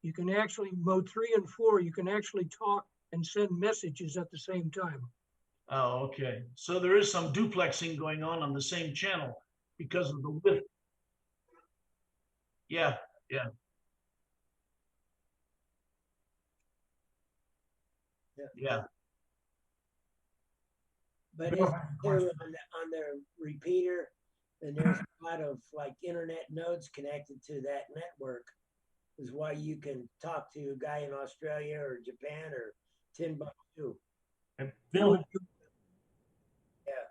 mode 3 and 4, you can actually talk and send messages at the same time. Oh, okay. So there is some duplexing going on the same channel because of the width. Yeah, yeah. Yeah. But it's too on their repeater, and there's a lot of like internet nodes connected to that network, is why you can talk to a guy in Australia or Japan or Timbuktu. And Bill, yeah.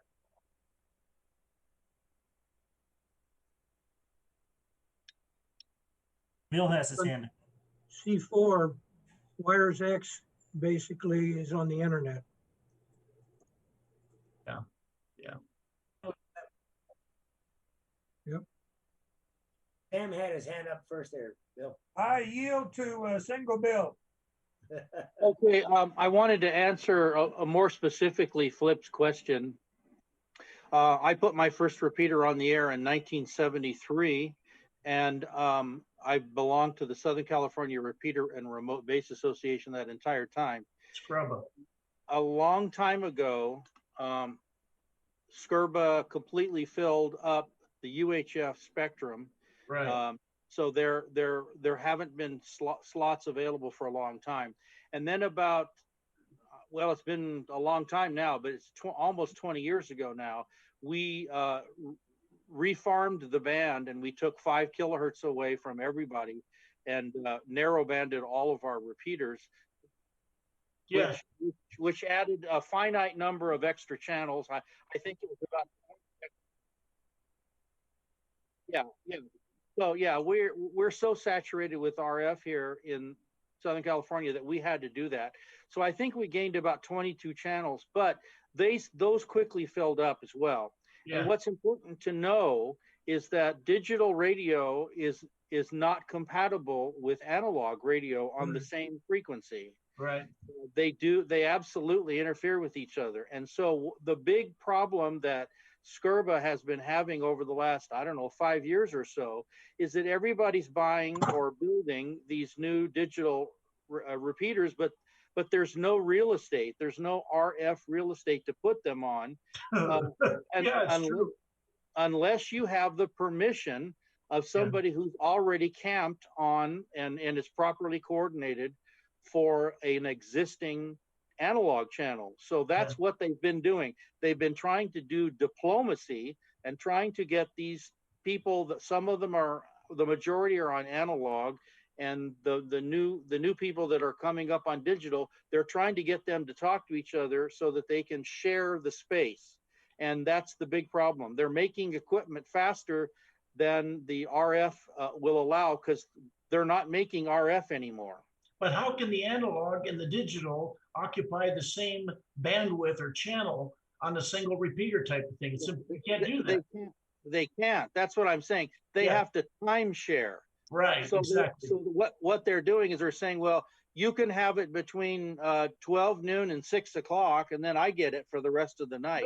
Bill has his hand. C4, Wires X basically is on the internet. Yeah, yeah. Yep. Sam had his hand up first there, Bill. I yield to Single Bill. Okay, I wanted to answer a more specifically Flip's question. I put my first repeater on the air in 1973, and I belonged to the Southern California Repeater and Remote Base Association that entire time. Scrubba. A long time ago, SCRBA completely filled up the UHF spectrum. Right. So there haven't been slots available for a long time. And then about, well, it's been a long time now, but it's almost 20 years ago now. We refarmed the band, and we took 5 kilohertz away from everybody and narrow banded all of our repeaters, Yeah. which added a finite number of extra channels. I think it was about, yeah. So yeah, we're so saturated with RF here in Southern California that we had to do that. So I think we gained about 22 channels, but those quickly filled up as well. Yeah. And what's important to know is that digital radio is not compatible with analog radio on the same frequency. Right. They absolutely interfere with each other. And so the big problem that SCRBA has been having over the last, I don't know, 5 years or so, is that everybody's buying or building these new digital repeaters, but there's no real estate. There's no RF real estate to put them on. Unless you have the permission of somebody who's already camped on and is properly coordinated for an existing analog channel. So that's what they've been doing. They've been trying to do diplomacy and trying to get these people, that some of them are, the majority are on analog, and the new people that are coming up on digital, they're trying to get them to talk to each other so that they can share the space. And that's the big problem. They're making equipment faster than the RF will allow, because they're not making RF anymore. But how can the analog and the digital occupy the same bandwidth or channel on a single repeater type of thing? You can't do that. They can't. That's what I'm saying. They have to time share. Right. So, exactly. So what they're doing is they're saying, well, you can have it between 12 noon and 6 o'clock, and then I get it for the rest of the night.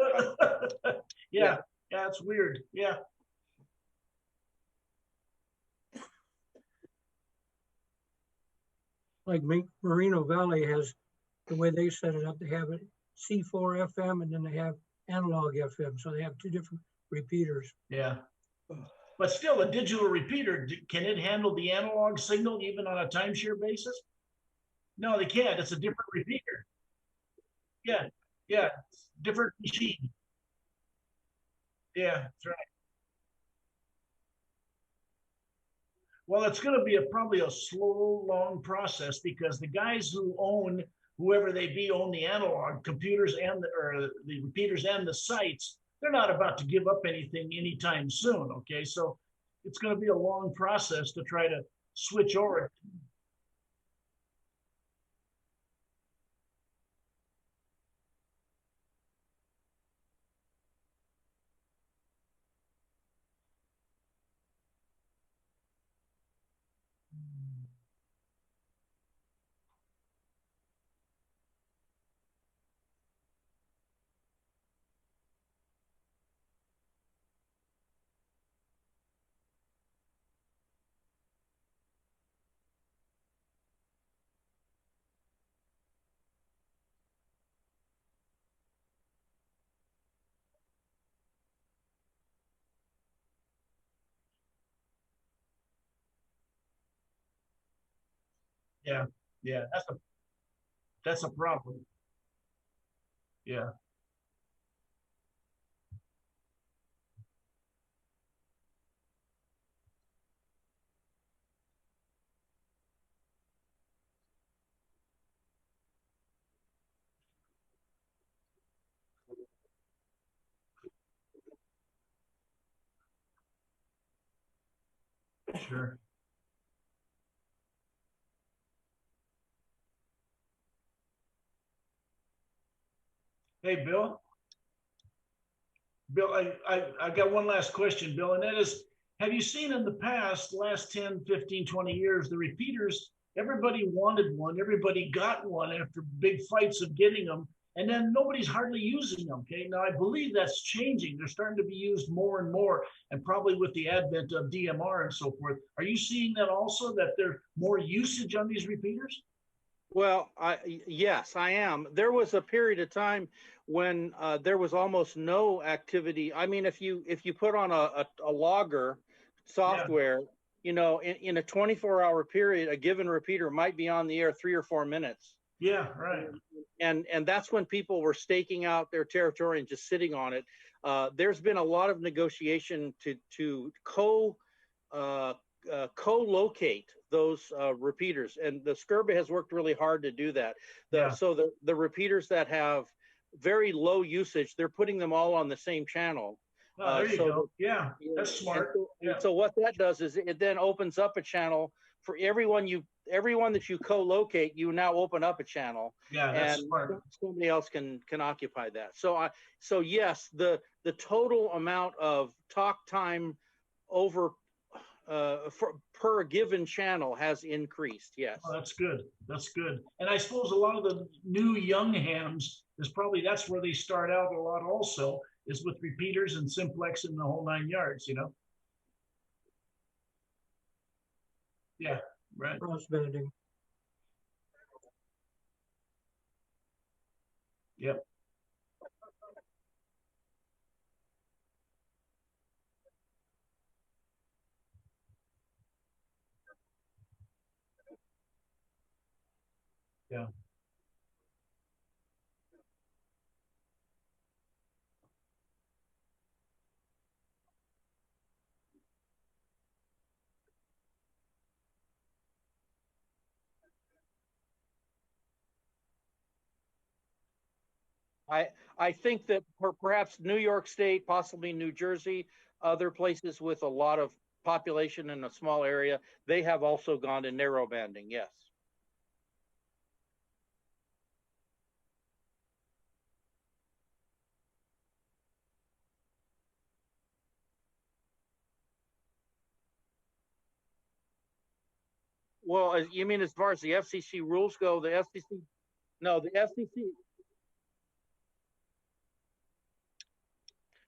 Yeah, it's weird. Yeah. Like Merino Valley has, the way they set it up, they have it C4 FM and then they have analog FM. So they have 2 different repeaters. Yeah. But still, a digital repeater, can it handle the analog signal even on a timeshare basis? No, they can't. It's a different repeater. Yeah, different machine. Yeah, that's right. Well, it's going to be probably a slow, long process, because the guys who own, whoever they be, own the analog computers and the repeaters and the sites. They're not about to give up anything anytime soon. Okay, so it's going to be a long process to try to switch over. Yeah, that's a problem. Yeah. Sure. Hey, Bill. Bill, I got one last question, Bill, and that is, have you seen in the past, last 10, 15, 20 years, the repeaters, everybody wanted one, everybody got one after big fights of getting them, and then nobody's hardly using them, okay? Now, I believe that's changing. They're starting to be used more and more, and probably with the advent of DMR and so forth. Are you seeing that also, that there's more usage on these repeaters? Well, yes, I am. There was a period of time when there was almost no activity. I mean, if you put on a logger software, you know, in a 24-hour period, a given repeater might be on the air 3 or 4 minutes. Yeah, right. And that's when people were staking out their territory and just sitting on it. There's been a lot of negotiation to co-locate those repeaters, and the SCRBA has worked really hard to do that. So the repeaters that have very low usage, they're putting them all on the same channel. Oh, there you go. Yeah, that's smart. So what that does is it then opens up a channel for everyone that you co-locate. You now open up a channel, Yeah, that's and smart. somebody else can occupy that. So yes, the total amount of talk time over per given channel has increased. Yes. Oh, that's good. That's good. And I suppose a lot of the new young hams that's where they start out a lot also, is with repeaters and simplex and the whole 9 yards, you know? Yeah, right. Crossbanding. Yep. Yeah. I think that perhaps New York State, possibly New Jersey, other places with a lot of population in a small area, they have also gone to narrow banding. Yes. Well, you mean as far as the FCC rules go, the FCC? No, the FCC.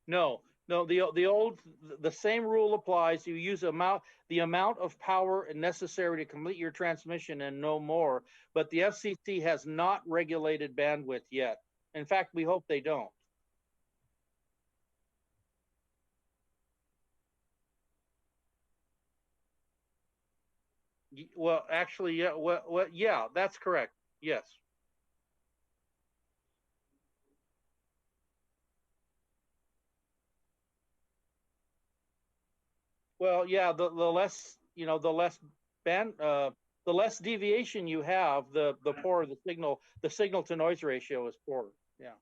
No, the same rule applies. You use the amount of power necessary to complete your transmission and no more. But the FCC has not regulated bandwidth yet. In fact, we hope they don't. Well, actually, yeah. Yeah, that's correct. Yes. Well, yeah. The less the less the less deviation you have, the poorer the signal. The signal to noise ratio is poorer. Yeah.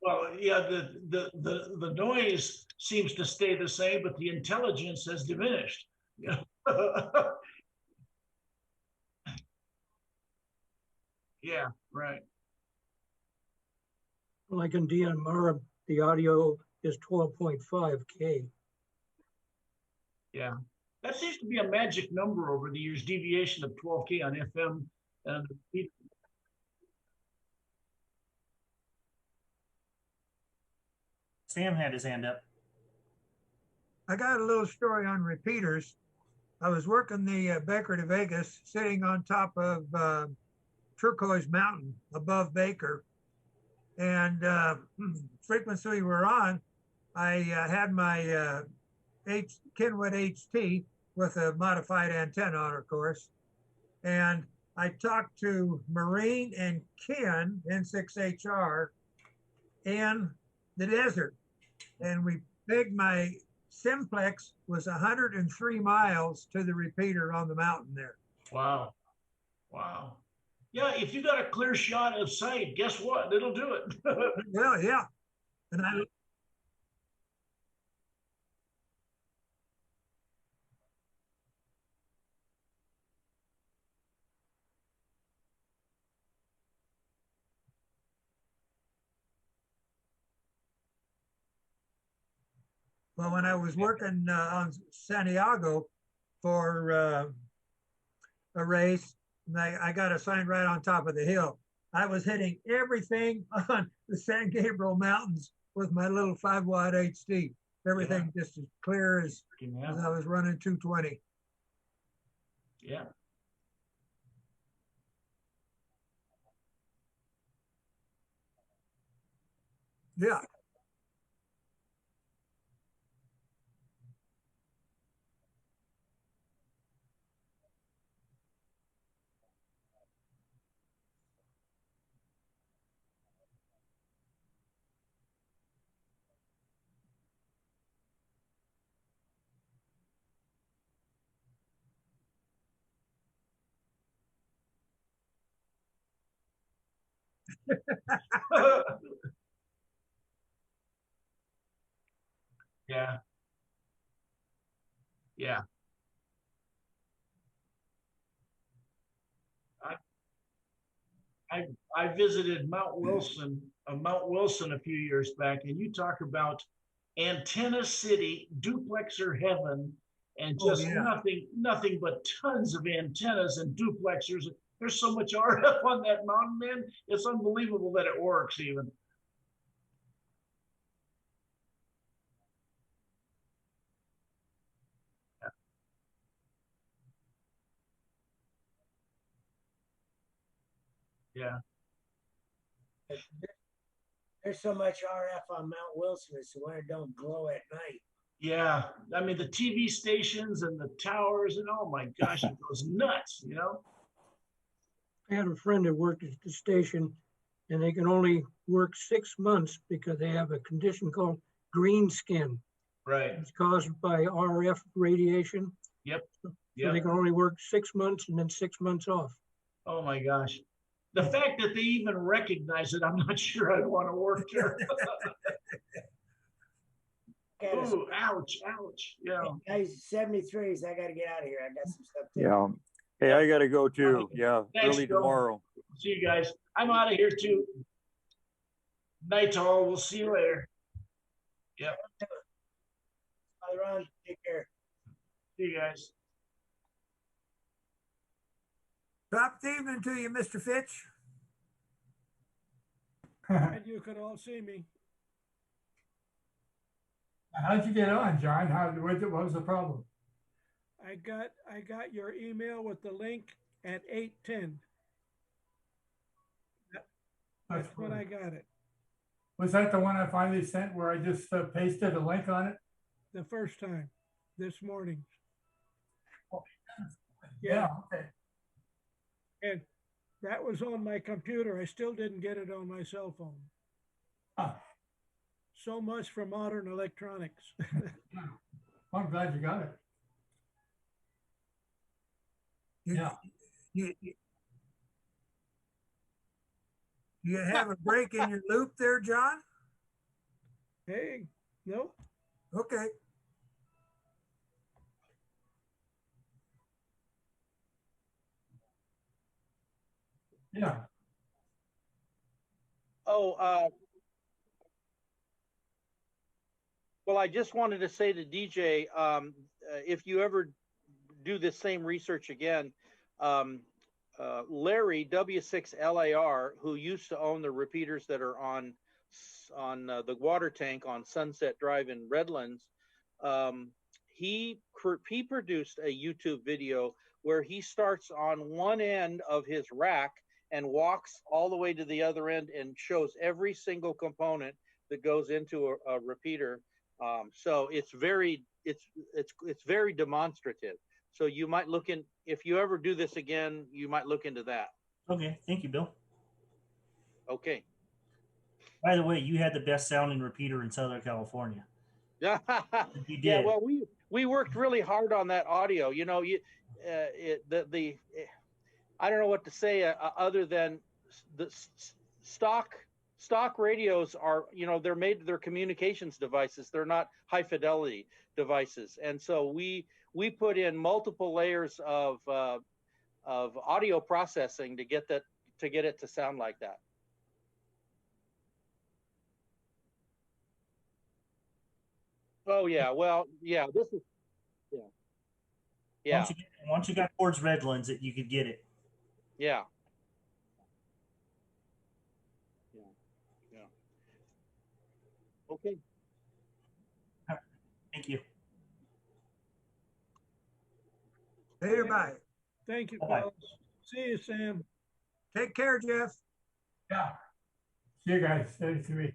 Well, yeah, the noise seems to stay the same, but the intelligence has diminished. Yeah. Yeah, right. Like in DNR, the audio is 12.5 K. Yeah. That seems to be a magic number over the years, deviation of 12K on FM. And Sam had his hand up. I got a little story on repeaters. I was working the Baker to Vegas, sitting on top of Turquoise Mountain above Baker. And frequency we were on, I had my Kenwood HT with a modified antenna on, of course. And I talked to Marine and Ken, N6HR, in the desert. And we pegged my simplex was 103 miles to the repeater on the mountain there. wow. Wow. Yeah, if you got a clear shot of sight, guess what? It'll do it. Well, yeah. And well, when I was working on Santiago for a race, and I got assigned right on top of the hill. I was hitting everything on the San Gabriel Mountains with my little 5-watt HT. Everything just as clear as I was running 220. Yeah. Yeah. Yeah. Yeah. I visited Mount Wilson a few years back, and you talk about antenna city, duplexer heaven, and just nothing but tons of antennas and duplexers. There's so much RF on that mountain, man. It's unbelievable that it works even. Yeah. There's so much RF on Mount Wilson, it's where it don't glow at night. Yeah. I mean, the TV stations and the towers and oh my gosh, it goes nuts, you know? I had a friend that worked at the station and they can only work 6 months because they have a condition called green skin. Right. It's caused by RF radiation. Yep. So Yep. they can only work 6 months and then 6 months off. Oh my gosh. The fact that they even recognize it, I'm not sure I'd want to work there. Ooh, ouch, ouch. Yeah. Guys, 73s, I got to get out of here. I got some stuff to do. Yeah. Hey, I gotta go too. Yeah, Thanks, early Bill. tomorrow. See you guys. I'm out of here too. Night all. We'll see you later. Yep. Bye, Ron. Take care. See you guys. Top evening to you, Mr. Fitch. And you could all see me. How'd you get on, John? What was the problem? I got your email with the link at 8:10. That's when I got it. Was that the one I finally sent where I just pasted a link on it? The first time, this morning. Yeah, okay. And that was on my computer. I still didn't get it on my cell phone. Huh. So much for modern electronics. I'm glad you got it. You have a break in your loop there, John? Hey, no. Okay. Yeah. Oh, well, I just wanted to say to DJ, if you ever do this same research again, Larry W6LAR, who used to own the repeaters that are on the water tank on Sunset Drive in Redlands, he produced a YouTube video where he starts on one end of his rack and walks all the way to the other end and shows every single component that goes into a repeater. So it's very demonstrative. So you might look in, if you ever do this again, you might look into that. Okay, thank you, Bill. Okay. By the way, you had the best sounding repeater in Southern California. Yeah. You did. Yeah. Well, we worked really hard on that audio. You know, I don't know what to say other than the stock radios are, you know, they're communications devices. They're not high fidelity devices, and so we put in multiple layers of audio processing to get it to sound like that. Oh yeah, well yeah, this is yeah. Once you got towards Redlands, you could get it. Yeah. Okay. Thank you. Later, bye. Thank you, Bye. fellas. See you, Sam. Take care, Jeff. Yeah. See you guys. 33.